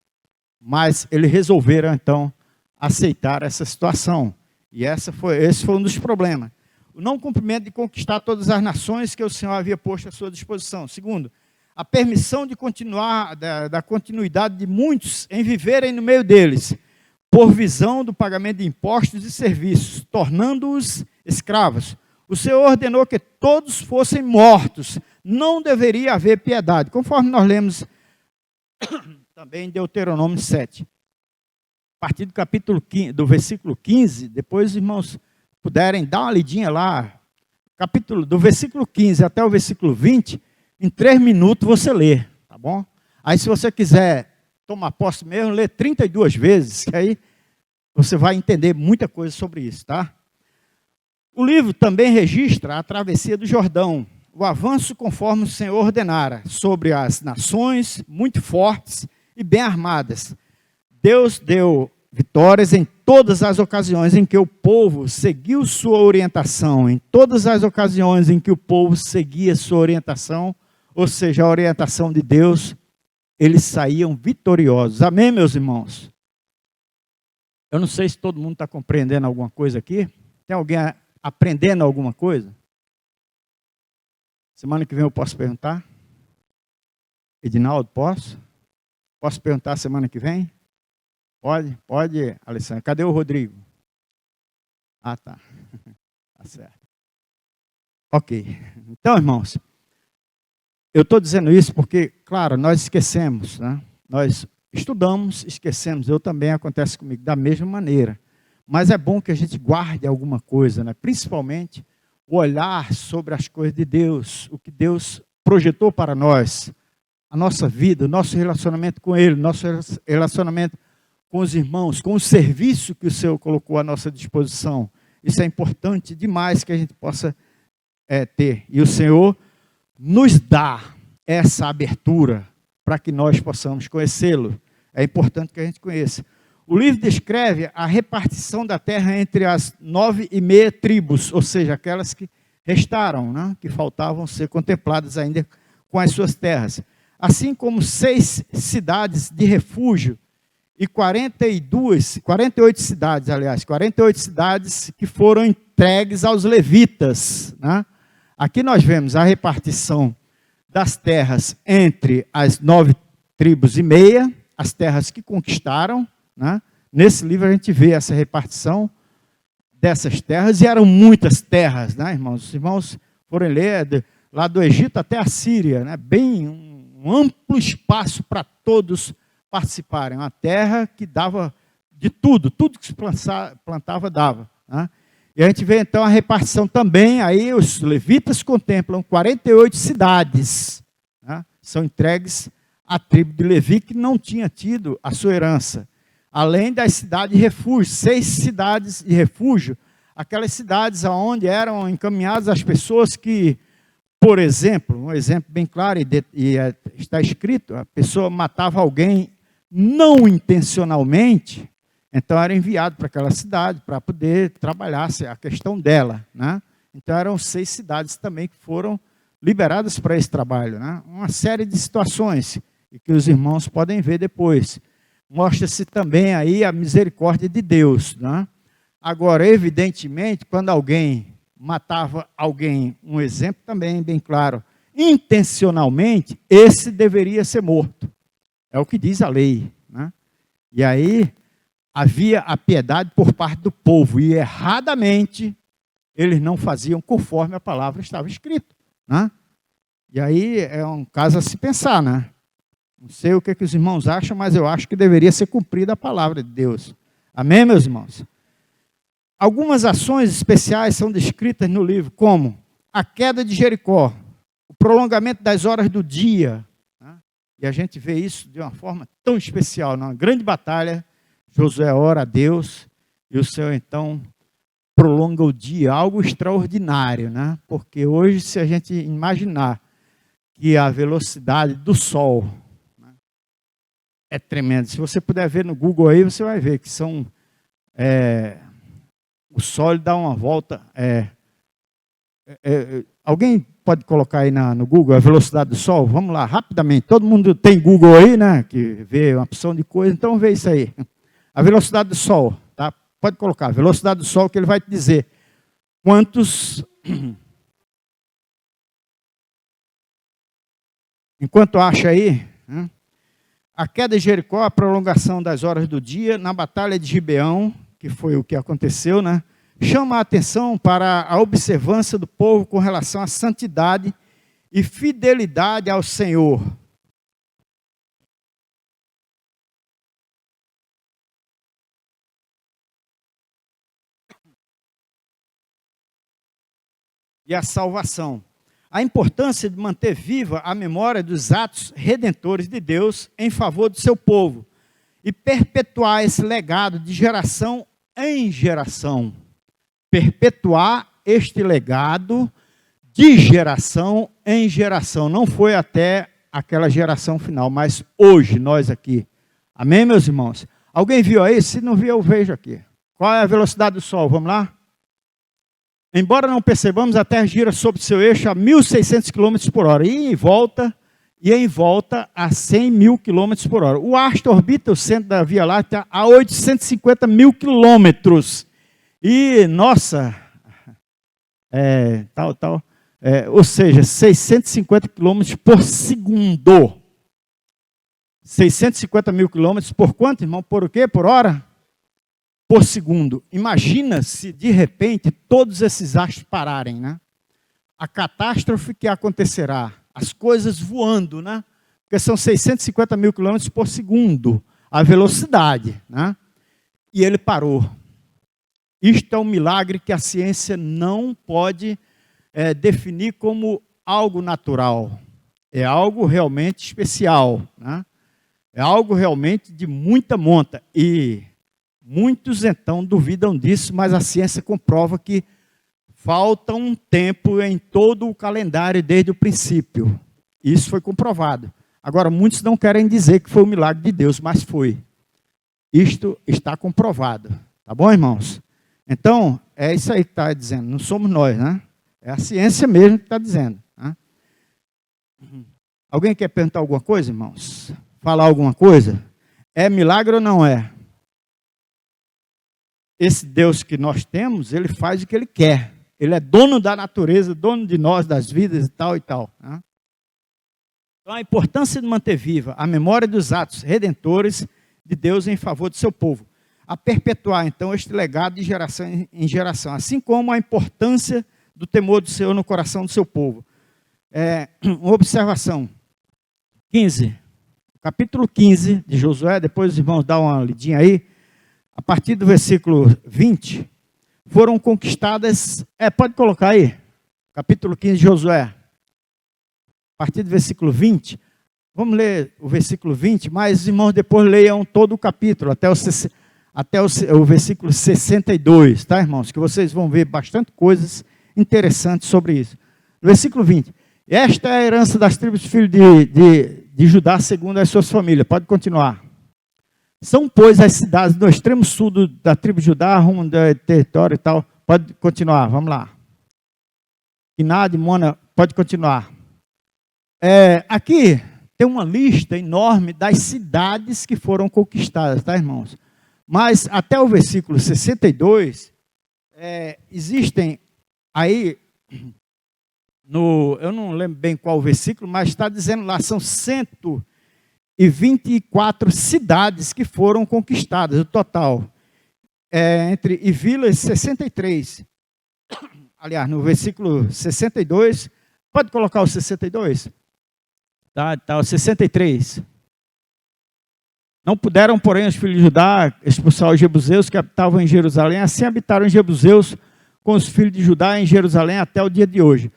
S1: Mas eles resolveram, então, aceitar essa situação. E esse foi um dos problemas. O não cumprimento de conquistar todas as nações que o Senhor havia posto à sua disposição. Segundo, a permissão de continuar, da continuidade de muitos em viverem no meio deles, por visão do pagamento de impostos e serviços, tornando-os escravos. O Senhor ordenou que todos fossem mortos. Não deveria haver piedade, conforme nós lemos também em Deuteronômio 7. A partir do capítulo 15, do versículo 15, depois, irmãos, puderem dar uma lidinha lá, do versículo 15 até o versículo 20, em 3 minutos você lê, tá bom? Aí se você quiser tomar posse mesmo, lê 32 vezes, que aí você vai entender muita coisa sobre isso, tá? O livro também registra a travessia do Jordão, o avanço conforme o Senhor ordenara, sobre as nações muito fortes e bem armadas. Deus deu vitórias em todas as ocasiões em que o povo seguiu sua orientação, em todas as ocasiões em que o povo seguia sua orientação, ou seja, a orientação de Deus, eles saíam vitoriosos. Amém, meus irmãos? Eu não sei se todo mundo está compreendendo alguma coisa aqui. Tem alguém aprendendo alguma coisa? Semana que vem eu posso perguntar? Edinaldo, posso? Posso perguntar semana que vem? Pode, Alessandra. Cadê o Rodrigo? Ah, tá. Tá certo. Ok. Então, irmãos, eu estou dizendo isso porque, claro, nós esquecemos, né? Nós estudamos, esquecemos. Eu também, acontece comigo da mesma maneira. Mas é bom que a gente guarde alguma coisa, né? Principalmente o olhar sobre as coisas de Deus, o que Deus projetou para nós, a nossa vida, o nosso relacionamento com Ele, nosso relacionamento com os irmãos, com o serviço que o Senhor colocou à nossa disposição. Isso é importante demais que a gente possa ter. E o Senhor nos dá essa abertura para que nós possamos conhecê-lo. É importante que a gente conheça. O livro descreve a repartição da terra entre as 9,5 tribos, ou seja, aquelas que restaram, né, que faltavam ser contempladas ainda com as suas terras. Assim como 6 cidades de refúgio e 48 cidades, aliás, 48 cidades que foram entregues aos levitas, né? Aqui nós vemos a repartição das terras entre as 9 tribos e meia, as terras que conquistaram, né? Nesse livro a gente vê essa repartição dessas terras, e eram muitas terras, né, irmãos? Os irmãos foram ler lá do Egito até a Síria, né? Bem um amplo espaço para todos participarem. Uma terra que dava de tudo que se plantava dava, né? E a gente vê então a repartição também, aí os levitas contemplam 48 cidades, né? São entregues à tribo de Levi, que não tinha tido a sua herança. Além das cidades de refúgio, 6 cidades de refúgio, aquelas cidades onde eram encaminhadas as pessoas que, por exemplo, um exemplo bem claro, está escrito, a pessoa matava alguém não intencionalmente, então era enviado para aquela cidade para poder trabalhar a questão dela, né? Então eram 6 cidades também que foram liberadas para esse trabalho, né? Uma série de situações, e que os irmãos podem ver depois. Mostra-se também aí a misericórdia de Deus, né? Agora, evidentemente, quando alguém matava alguém, um exemplo também bem claro, intencionalmente, esse deveria ser morto. É o que diz a lei, né? E aí havia a piedade por parte do povo, e erradamente eles não faziam conforme a palavra estava escrita, né? E aí é um caso a se pensar, né? Não sei o que os irmãos acham, mas eu acho que deveria ser cumprida a palavra de Deus. Amém, meus irmãos? Algumas ações especiais são descritas no livro, como a queda de Jericó, o prolongamento das horas do dia, né? E a gente vê isso de uma forma tão especial. Numa grande batalha, Josué ora a Deus e o Senhor então prolonga o dia, algo extraordinário, né? Porque hoje, se a gente imaginar que a velocidade do sol, né, é tremenda. Se você puder ver no Google aí, você vai ver que são... o sol dá uma volta... alguém pode colocar aí no Google a velocidade do sol? Vamos lá, rapidamente. Todo mundo tem Google aí, né? Que vê uma opção de coisa, então vê isso aí. A velocidade do sol, tá? Pode colocar, a velocidade do sol, que ele vai te dizer quantos... Enquanto acha aí, né? A queda de Jericó, a prolongação das horas do dia, na batalha de Gibeão, que foi o que aconteceu, né? Chama a atenção para a observância do povo com relação à santidade e fidelidade ao Senhor. E a salvação. A importância de manter viva a memória dos atos redentores de Deus em favor do seu povo e perpetuar esse legado de geração em geração. Perpetuar este legado de geração em geração. Não foi até aquela geração final, mas hoje, nós aqui. Amém, meus irmãos? Alguém viu aí? Se não viu, eu vejo aqui. Qual é a velocidade do sol? Vamos lá? Embora não percebamos, a Terra gira sobre seu eixo a 1.600 km por hora. E em volta a 100 mil km por hora. O astro orbita o centro da Via Láctea a 850 mil quilômetros. E, nossa, ou seja, 650 quilômetros por segundo. 650 mil quilômetros por quanto, irmão? Por o quê? Por hora? Por segundo. Imagina se, de repente, todos esses astros pararem, né? A catástrofe que acontecerá. As coisas voando, né? Porque são 650 mil quilômetros por segundo. A velocidade, né? E ele parou. Isto é um milagre que a ciência não pode definir como algo natural. É algo realmente especial, né? É algo realmente de muita monta. E muitos então duvidam disso, mas a ciência comprova que falta um tempo em todo o calendário desde o princípio. Isso foi comprovado. Agora, muitos não querem dizer que foi um milagre de Deus, mas foi. Isto está comprovado. Tá bom, irmãos? Então, é isso aí que está dizendo. Não somos nós, né? É a ciência mesmo que está dizendo. Né? Alguém quer perguntar alguma coisa, irmãos? Falar alguma coisa? É milagre ou não é? Esse Deus que nós temos, ele faz o que ele quer. Ele é dono da natureza, dono de nós, das vidas e tal e tal. Né? Então, a importância de manter viva a memória dos atos redentores de Deus em favor do seu povo. A perpetuar, então, este legado de geração em geração. Assim como a importância do temor do Senhor no coração do seu povo. Uma observação. 15. Capítulo 15 de Josué, depois os irmãos dão uma lidinha aí. A partir do versículo 20, foram conquistadas... pode colocar aí. Capítulo 15 de Josué. A partir do versículo 20. Vamos ler o versículo 20, mas os irmãos depois leiam todo o capítulo, até o versículo 62, tá, irmãos? Que vocês vão ver bastante coisas interessantes sobre isso. No versículo 20. Esta é a herança das tribos dos filhos de Judá, segundo as suas famílias. Pode continuar. São, pois, as cidades do extremo sul da tribo de Judá, rumo do território e tal. Pode continuar, vamos lá. Quiná, Mona, pode continuar. Aqui tem uma lista enorme das cidades que foram conquistadas, tá, irmãos? Mas até o versículo 62, existem aí, eu não lembro bem qual o versículo, mas está dizendo lá, são e 24 cidades que foram conquistadas, o total. E vilas, 63. Aliás, no versículo 62, pode colocar o 62? Tá, o 63. Não puderam, porém, os filhos de Judá expulsar os jebuseus que habitavam em Jerusalém, assim habitaram os jebuseus com os filhos de Judá em Jerusalém até o dia de hoje.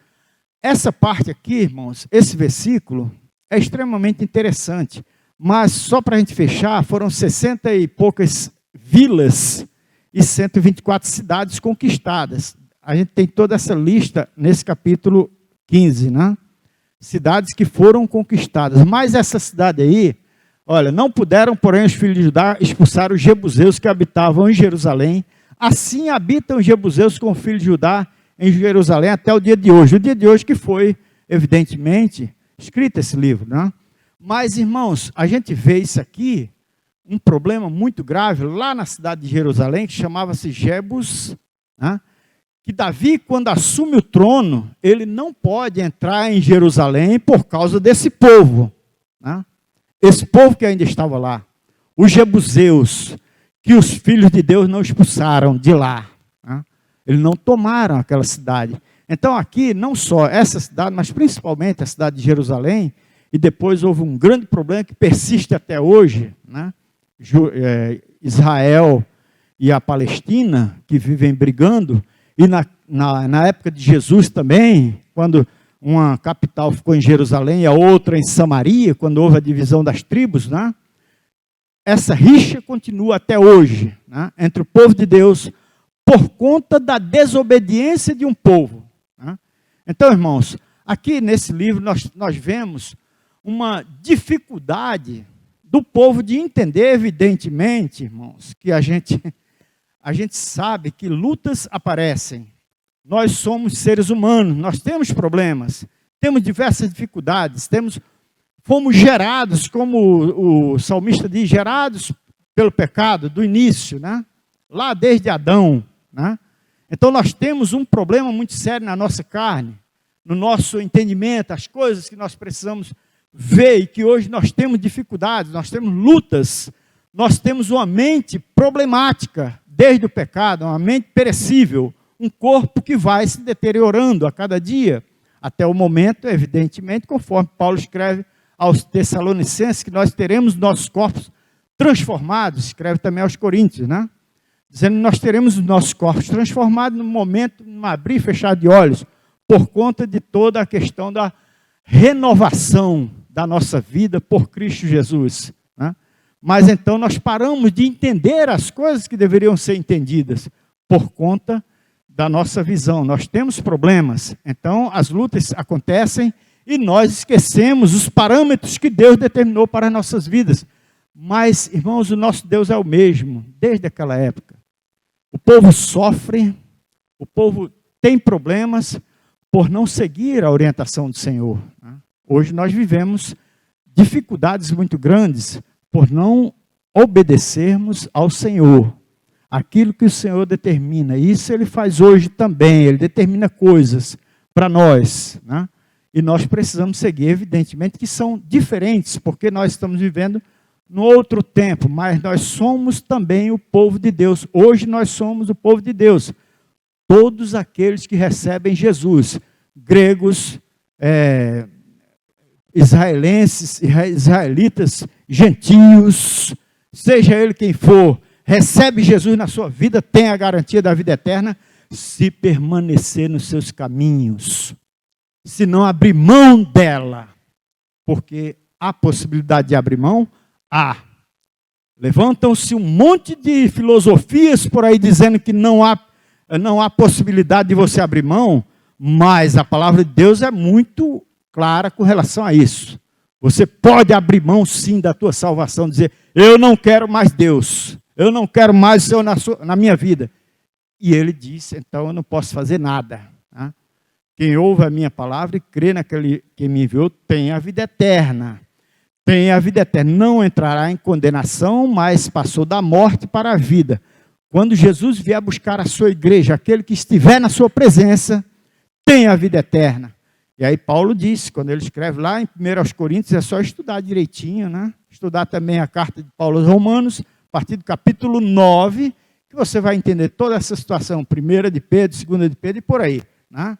S1: Essa parte aqui, irmãos, esse versículo é extremamente interessante, mas só para a gente fechar, foram 60 e poucas vilas e 124 cidades conquistadas. A gente tem toda essa lista nesse capítulo 15, né? Cidades que foram conquistadas. Mas essa cidade aí, olha, não puderam, porém, os filhos de Judá expulsar os jebuseus que habitavam em Jerusalém. Assim habitam os jebuseus com os filhos de Judá em Jerusalém até o dia de hoje. O dia de hoje que foi, evidentemente, escrito esse livro, né? Mas, irmãos, a gente vê isso aqui, um problema muito grave, lá na cidade de Jerusalém, que chamava-se Jebus, né? Que Davi, quando assume o trono, ele não pode entrar em Jerusalém por causa desse povo, né? Esse povo que ainda estava lá, os jebuseus, que os filhos de Deus não expulsaram de lá, né? Eles não tomaram aquela cidade. Então aqui, não só essa cidade, mas principalmente a cidade de Jerusalém, e depois houve um grande problema que persiste até hoje, né? Israel e a Palestina, que vivem brigando, e na época de Jesus também, quando uma capital ficou em Jerusalém e a outra em Samaria, quando houve a divisão das tribos, né? Essa rixa continua até hoje, né? Entre o povo de Deus, por conta da desobediência de um povo, né? Então, irmãos, aqui nesse livro nós vemos uma dificuldade do povo de entender, evidentemente, irmãos, que a gente sabe que lutas aparecem. Nós somos seres humanos, nós temos problemas, temos diversas dificuldades, fomos gerados, como o salmista diz, gerados pelo pecado do início, né? Lá desde Adão, né? Então nós temos um problema muito sério na nossa carne, no nosso entendimento, as coisas que nós precisamos ver, e que hoje nós temos dificuldades, nós temos lutas, nós temos uma mente problemática, desde o pecado, uma mente perecível, um corpo que vai se deteriorando a cada dia, até o momento, evidentemente, conforme Paulo escreve aos Tessalonicenses, que nós teremos nossos corpos transformados, escreve também aos Coríntios, né? Dizendo que nós teremos os nossos corpos transformados no momento, num abrir e fechar de olhos, por conta de toda a questão da renovação da nossa vida por Cristo Jesus, né? Mas então nós paramos de entender as coisas que deveriam ser entendidas por conta da nossa visão. Nós temos problemas, então as lutas acontecem e nós esquecemos os parâmetros que Deus determinou para as nossas vidas. Mas, irmãos, o nosso Deus é o mesmo, desde aquela época. O povo sofre, o povo tem problemas por não seguir a orientação do Senhor, né? Hoje nós vivemos dificuldades muito grandes por não obedecermos ao Senhor, aquilo que o Senhor determina. Isso Ele faz hoje também, Ele determina coisas para nós, né? E nós precisamos seguir, evidentemente que são diferentes, porque nós estamos vivendo no outro tempo, mas nós somos também o povo de Deus. Hoje nós somos o povo de Deus. Todos aqueles que recebem Jesus, gregos, israelitas, gentios, seja ele quem for, recebe Jesus na sua vida, tem a garantia da vida eterna, se permanecer nos seus caminhos, se não abrir mão dela, porque há possibilidade de abrir mão? Há. Levantam-se um monte de filosofias por aí dizendo que não há possibilidade de você abrir mão, mas a palavra de Deus é muito clara com relação a isso. Você pode abrir mão sim da tua salvação, dizer, eu não quero mais Deus, eu não quero mais o Senhor na minha vida. E ele disse, então eu não posso fazer nada, né? Quem ouve a minha palavra e crê naquele que me enviou, tem a vida eterna. Tem a vida eterna, não entrará em condenação, mas passou da morte para a vida. Quando Jesus vier buscar a sua igreja, aquele que estiver na sua presença, tem a vida eterna. E aí Paulo disse, quando ele escreve lá em 1 Coríntios, é só estudar direitinho, né? Estudar também a carta de Paulo aos Romanos, a partir do capítulo 9, que você vai entender toda essa situação, 1 de Pedro, 2 de Pedro e por aí, né?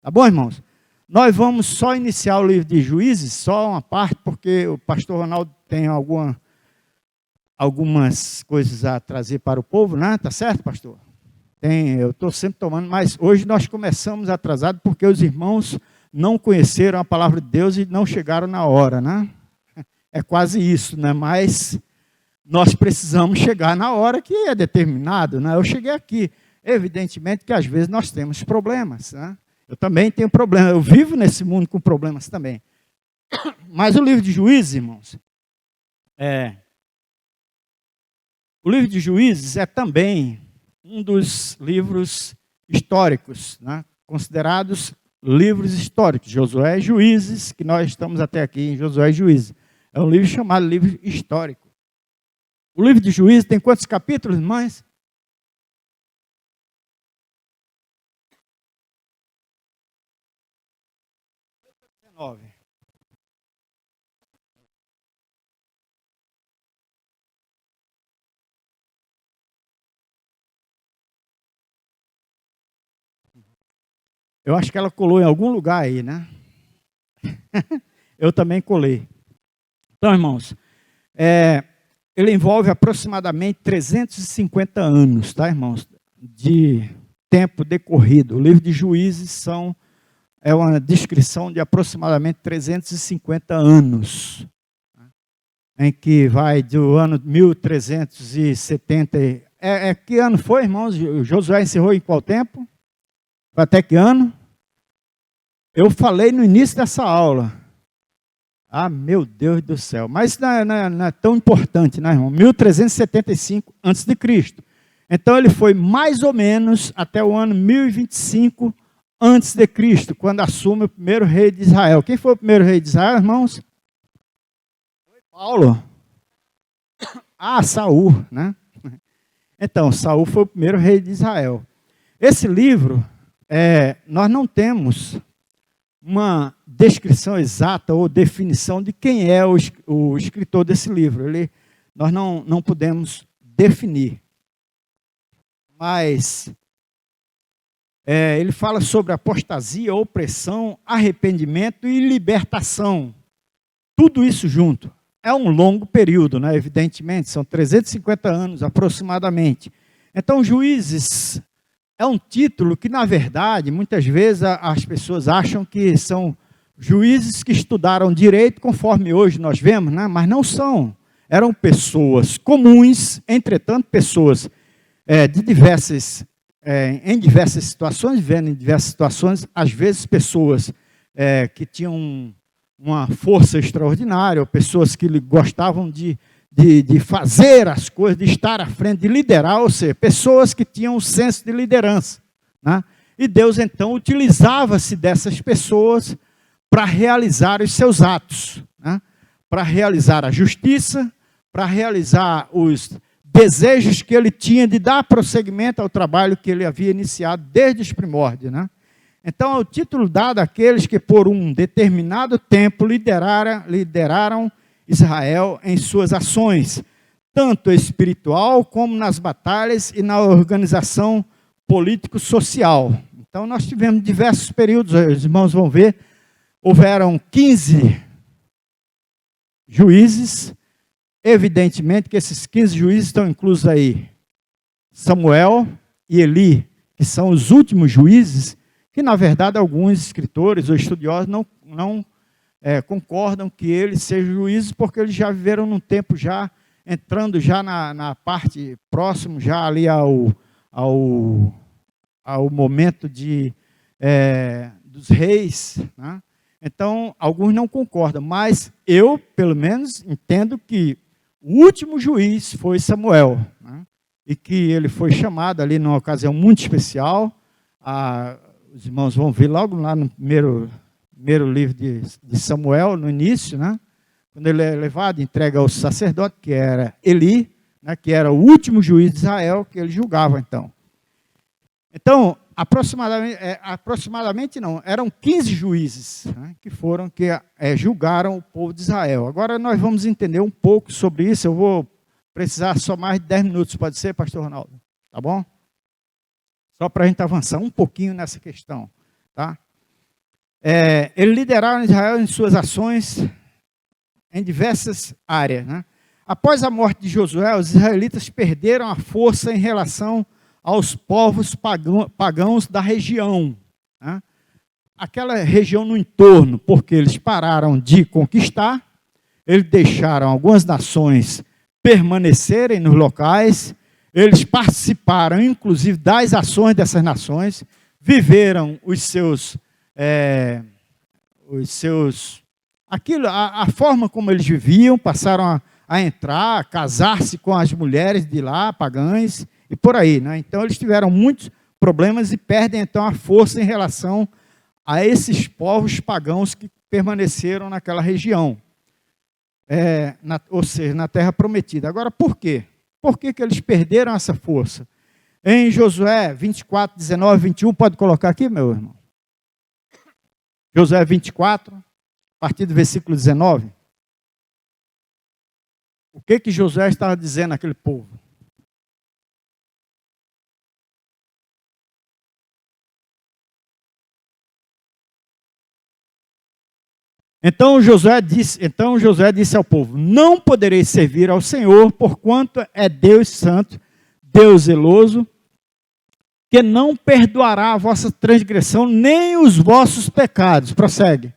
S1: Tá bom, irmãos? Nós vamos só iniciar o livro de Juízes, só uma parte, porque o pastor Ronaldo tem algumas coisas a trazer para o povo, né? Tá certo, pastor? Eu estou sempre tomando, mas hoje nós começamos atrasado porque os irmãos não conheceram a palavra de Deus e não chegaram na hora, né? É quase isso, né? Mas nós precisamos chegar na hora que é determinado, né? Eu cheguei aqui, evidentemente que às vezes nós temos problemas, né? Eu também tenho problemas, eu vivo nesse mundo com problemas também. Mas o livro de Juízes, irmãos, o livro de Juízes é também um dos livros históricos, né? Considerados livros históricos. Josué e Juízes, que nós estamos até aqui em Josué e Juízes. É um livro chamado livro histórico. O livro de Juízes tem quantos capítulos, irmãs? 19. Eu acho que ela colou em algum lugar aí, né? Eu também colei. Então, irmãos, ele envolve aproximadamente 350 anos, tá, irmãos? De tempo decorrido. O livro de Juízes é uma descrição de aproximadamente 350 anos, em que vai do ano 1370. Que ano foi, irmãos? Josué encerrou em qual tempo? Até que ano? Eu falei no início dessa aula. Ah, meu Deus do céu. Mas não é tão importante, né, irmão? 1375 a.C. Então ele foi mais ou menos até o ano 1025 a.C., quando assume o primeiro rei de Israel. Quem foi o primeiro rei de Israel, irmãos? Foi Paulo. Ah, Saul, né? Então, Saul foi o primeiro rei de Israel. Esse livro, nós não temos uma descrição exata ou definição de quem é o escritor desse livro. Nós não podemos definir. Mas ele fala sobre apostasia, opressão, arrependimento e libertação. Tudo isso junto. É um longo período, né? Evidentemente, são 350 anos aproximadamente. Então, Juízes é um título que, na verdade, muitas vezes as pessoas acham que são juízes que estudaram direito, conforme hoje nós vemos, né? Mas não são. Eram pessoas comuns, entretanto, pessoas em diversas situações, vivendo em diversas situações, às vezes pessoas que tinham uma força extraordinária, ou pessoas que gostavam de fazer as coisas, de estar à frente, de liderar, ou seja, pessoas que tinham um senso de liderança, né? E Deus então utilizava-se dessas pessoas para realizar os seus atos, né? Para realizar a justiça, para realizar os desejos que ele tinha de dar prosseguimento ao trabalho que ele havia iniciado desde os primórdios, né? Então, é o título dado àqueles que por um determinado tempo lideraram Israel em suas ações, tanto espiritual como nas batalhas e na organização político-social. Então, nós tivemos diversos períodos, os irmãos vão ver, houveram 15 juízes. Evidentemente que esses 15 juízes estão inclusos aí Samuel e Eli, que são os últimos juízes, que na verdade alguns escritores ou estudiosos não concordam que eles sejam juízes, porque eles já viveram num tempo já, entrando já na parte próximo, já ali ao momento dos reis, né? Então, alguns não concordam, mas eu, pelo menos, entendo que o último juiz foi Samuel, né? E que ele foi chamado ali numa ocasião muito especial. Os irmãos vão ver logo lá no primeiro livro de Samuel, no início, né? Quando ele é levado, entrega ao sacerdote, que era Eli, né? Que era o último juiz de Israel, que ele julgava então. Então, aproximadamente não, eram 15 juízes, né, que foram, que julgaram o povo de Israel. Agora nós vamos entender um pouco sobre isso. Eu vou precisar só mais de 10 minutos, pode ser, pastor Ronaldo? Tá bom? Só para a gente avançar um pouquinho nessa questão. Tá? Eles lideraram Israel em suas ações em diversas áreas. Né? Após a morte de Josué, os israelitas perderam a força em relação aos povos pagãos da região. Né? Aquela região no entorno, porque eles pararam de conquistar, eles deixaram algumas nações permanecerem nos locais, eles participaram, inclusive, das ações dessas nações, viveram a forma como eles viviam, passaram a entrar, a casar-se com as mulheres de lá, pagãs, e por aí. Né? Então, eles tiveram muitos problemas e perdem, então, a força em relação a esses povos pagãos que permaneceram naquela região. Ou seja, na Terra Prometida. Agora, por quê? Por que eles perderam essa força? Em Josué 24, 19, 21, pode colocar aqui, meu irmão? Josué 24, a partir do versículo 19. O que Josué estava dizendo àquele povo? Então Josué disse ao povo: não podereis servir ao Senhor, porquanto é Deus santo, Deus zeloso, que não perdoará a vossa transgressão, nem os vossos pecados. Prossegue.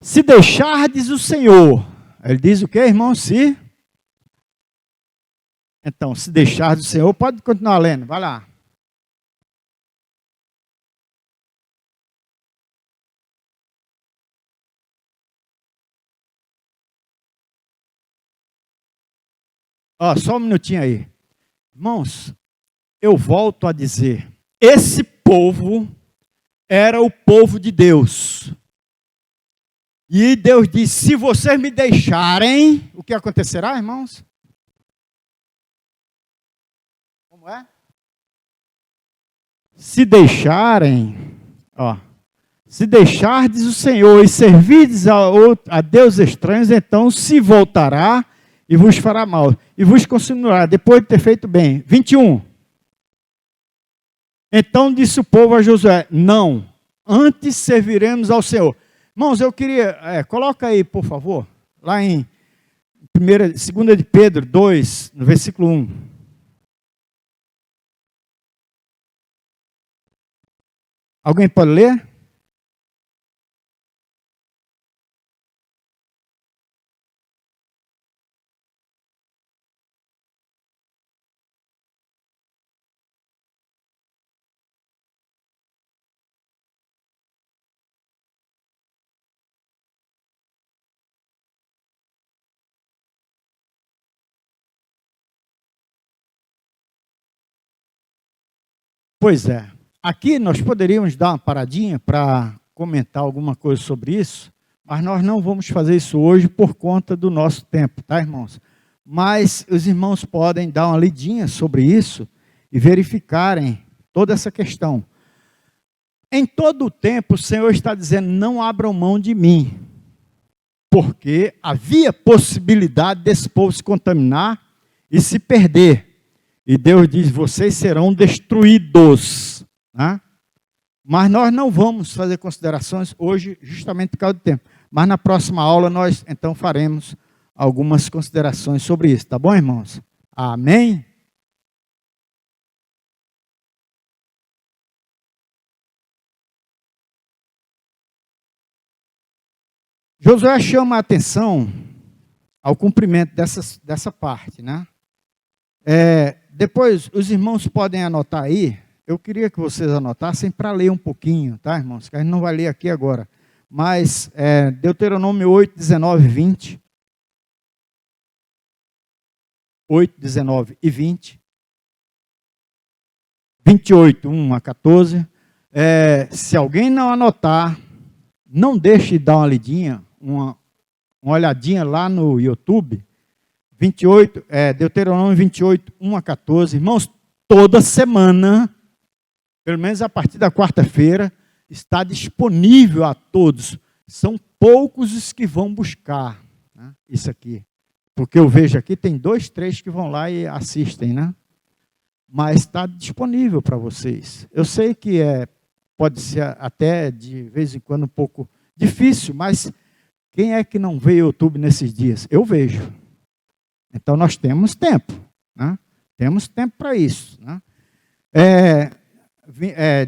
S1: Se deixardes o Senhor, ele diz o que, irmão? Então, se deixardes o Senhor, pode continuar lendo, vai lá. Só um minutinho aí. Irmãos, eu volto a dizer, esse povo era o povo de Deus. E Deus disse, se vocês me deixarem, o que acontecerá, irmãos? Como é? Se deixarem, se deixardes o Senhor e servirdes a Deus estranhos, então se voltará e vos fará mal, e vos consumirá, depois de ter feito bem. 21. Então disse o povo a Josué, não, antes serviremos ao Senhor. Irmãos, eu queria, coloca aí, por favor, lá em 2 de Pedro 2, no versículo 1. Alguém pode ler? Pois é. Aqui nós poderíamos dar uma paradinha para comentar alguma coisa sobre isso, mas nós não vamos fazer isso hoje por conta do nosso tempo, tá, irmãos? Mas os irmãos podem dar uma lidinha sobre isso e verificarem toda essa questão. Em todo o tempo, o Senhor está dizendo, não abram mão de mim, porque havia possibilidade desse povo se contaminar e se perder. E Deus diz, vocês serão destruídos. Né? Mas nós não vamos fazer considerações hoje, justamente por causa do tempo. Mas na próxima aula nós, então, faremos algumas considerações sobre isso. Tá bom, irmãos? Amém? Josué chama a atenção ao cumprimento dessa parte, né? Depois, os irmãos podem anotar aí. Eu queria que vocês anotassem para ler um pouquinho, tá, irmãos? Que a gente não vai ler aqui agora. Mas, Deuteronômio 8, 19 e 20. 8, 19 e 20. 28, 1 a 14. Se alguém não anotar, não deixe de dar uma lidinha, uma olhadinha lá no YouTube. 28, Deuteronômio 28, 1 a 14. Irmãos, toda semana pelo menos a partir da quarta-feira, está disponível a todos. São poucos os que vão buscar, né, isso aqui. Porque eu vejo aqui, tem 2, 3 que vão lá e assistem, né? Mas está disponível para vocês. Eu sei que pode ser até, de vez em quando, um pouco difícil, mas quem é que não vê YouTube nesses dias? Eu vejo. Então, nós temos tempo, né? Temos tempo para isso, né?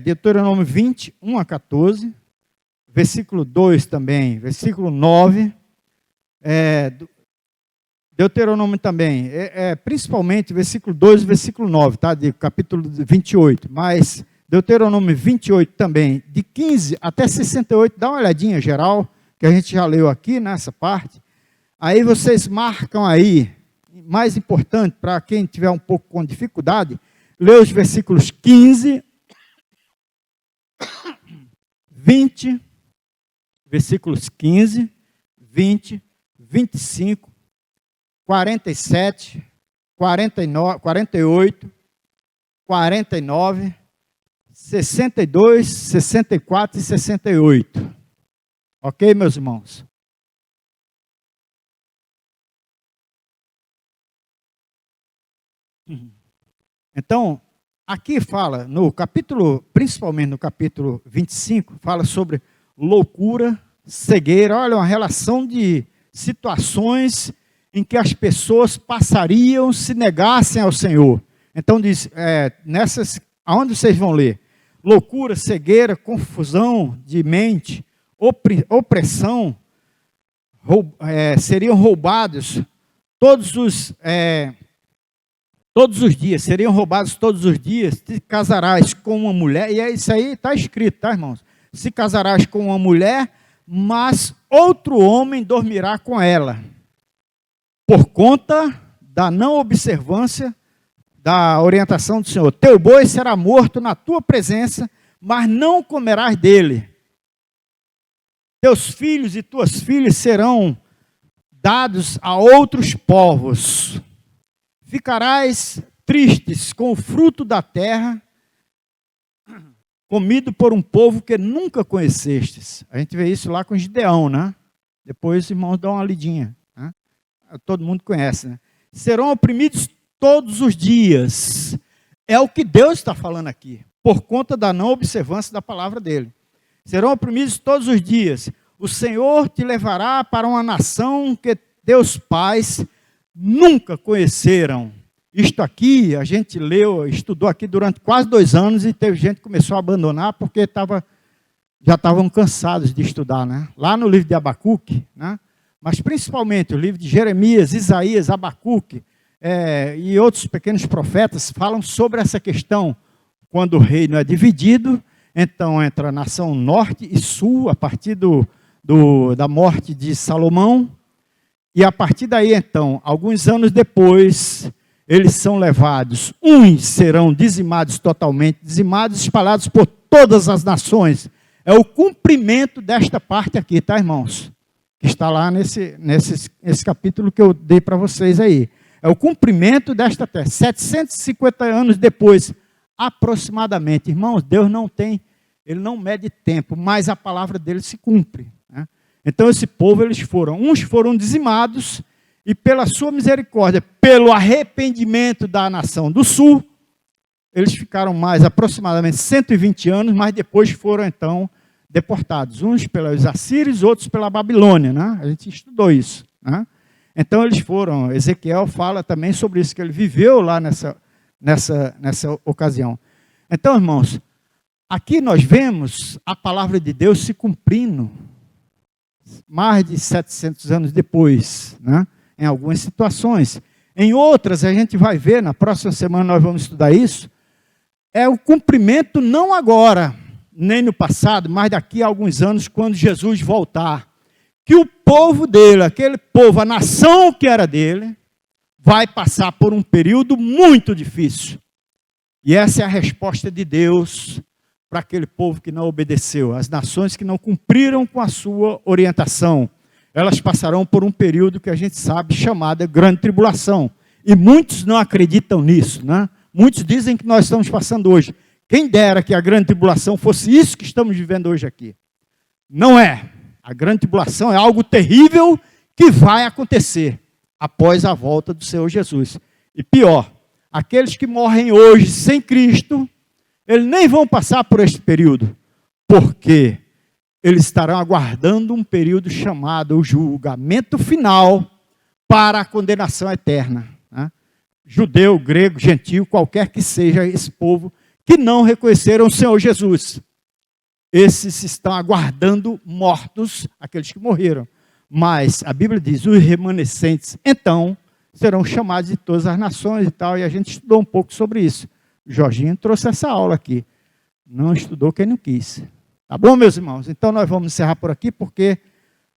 S1: Deuteronômio 20, 1 a 14, versículo 2 também, versículo 9, Deuteronômio também, principalmente versículo 2 e versículo 9, tá? De capítulo 28, mas Deuteronômio 28 também, de 15 até 68, dá uma olhadinha geral, que a gente já leu aqui nessa parte, aí vocês marcam aí, mais importante, para quem tiver um pouco com dificuldade, lê os versículos 15, 20, versículos 15, 20, 25, 47, 49, 48, 49, 62, 64 e 68. Ok, meus irmãos? Então, aqui fala, no capítulo, principalmente no capítulo 25, fala sobre loucura, cegueira. Olha, uma relação de situações em que as pessoas passariam se negassem ao Senhor. Então diz, aonde vocês vão ler? Loucura, cegueira, confusão de mente, opressão, seriam roubados todos os dias, seriam roubados todos os dias. Te casarás com uma mulher, e isso aí está escrito, tá, irmãos? Se casarás com uma mulher, mas outro homem dormirá com ela, por conta da não observância da orientação do Senhor. Teu boi será morto na tua presença, mas não comerás dele. Teus filhos e tuas filhas serão dados a outros povos. Ficarás tristes com o fruto da terra, comido por um povo que nunca conhecestes. A gente vê isso lá com Gideão, né? Depois os irmãos dão uma lidinha, né? Todo mundo conhece, né? Serão oprimidos todos os dias. É o que Deus está falando aqui, por conta da não observância da palavra dele. Serão oprimidos todos os dias. O Senhor te levará para uma nação que teus pais nunca conheceram. Isto aqui, a gente leu, estudou aqui durante quase 2 anos e teve gente que começou a abandonar porque já estavam cansados de estudar, né? Lá no livro de Abacuque, né? Mas principalmente o livro de Jeremias, Isaías, Abacuque e outros pequenos profetas falam sobre essa questão. Quando o reino é dividido, então entra a nação norte e sul, a partir da morte de Salomão. E a partir daí, então, alguns anos depois, eles são levados. Uns serão dizimados totalmente, dizimados, espalhados por todas as nações. É o cumprimento desta parte aqui, tá, irmãos? Que está lá nesse capítulo que eu dei para vocês aí. É o cumprimento desta terra. 750 anos depois, aproximadamente. Irmãos, Deus ele não mede tempo, mas a palavra dele se cumpre, né? Então esse povo, uns foram dizimados, e pela sua misericórdia, pelo arrependimento da nação do sul, eles ficaram mais aproximadamente 120 anos, mas depois foram então deportados, uns pelos assírios, outros pela Babilônia, né? A gente estudou isso, né? Então eles foram, Ezequiel fala também sobre isso, que ele viveu lá nessa ocasião. Então, irmãos, aqui nós vemos a palavra de Deus se cumprindo, mais de 700 anos depois, né? Em algumas situações. Em outras, a gente vai ver, na próxima semana nós vamos estudar isso, é o cumprimento não agora, nem no passado, mas daqui a alguns anos, quando Jesus voltar, que o povo dele, aquele povo, a nação que era dele, vai passar por um período muito difícil. E essa é a resposta de Deus para aquele povo que não obedeceu, as nações que não cumpriram com a sua orientação. Elas passarão por um período que a gente sabe chamada grande tribulação. E muitos não acreditam nisso, né? Muitos dizem que nós estamos passando hoje. Quem dera que a grande tribulação fosse isso que estamos vivendo hoje aqui. Não é. A grande tribulação é algo terrível que vai acontecer após a volta do Senhor Jesus. E pior, aqueles que morrem hoje sem Cristo, eles nem vão passar por este período, porque eles estarão aguardando um período chamado o julgamento final para a condenação eterna. Né? Judeu, grego, gentil, qualquer que seja esse povo que não reconheceram o Senhor Jesus. Esses estão aguardando mortos, aqueles que morreram. Mas a Bíblia diz, os remanescentes, então, serão chamados de todas as nações e tal, e a gente estudou um pouco sobre isso. O Jorginho trouxe essa aula aqui. Não estudou quem não quis. Tá bom, meus irmãos? Então nós vamos encerrar por aqui, porque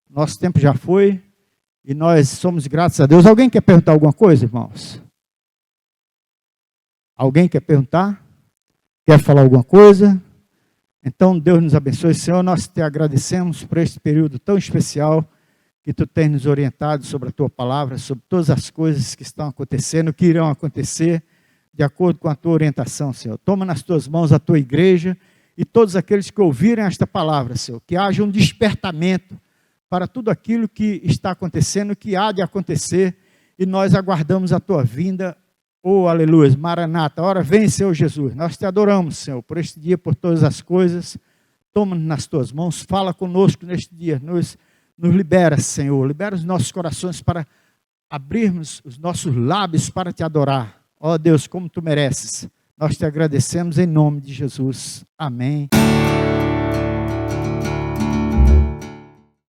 S1: nosso tempo já foi, e nós somos gratos a Deus. Alguém quer perguntar alguma coisa, irmãos? Alguém quer perguntar? Quer falar alguma coisa? Então Deus nos abençoe, Senhor. Nós te agradecemos por este período tão especial que tu tens nos orientado sobre a tua palavra, sobre todas as coisas que estão acontecendo, que irão acontecer, de acordo com a tua orientação, Senhor. Toma nas tuas mãos a tua igreja e todos aqueles que ouvirem esta palavra, Senhor. Que haja um despertamento para tudo aquilo que está acontecendo, que há de acontecer, e nós aguardamos a tua vinda. Oh, aleluia, Maranata, ora vem, Senhor Jesus. Nós te adoramos, Senhor, por este dia, por todas as coisas. Toma-nos nas tuas mãos, fala conosco neste dia, nos libera, Senhor, libera os nossos corações para abrirmos os nossos lábios para te adorar. Ó Deus, como tu mereces. Nós te agradecemos em nome de Jesus. Amém.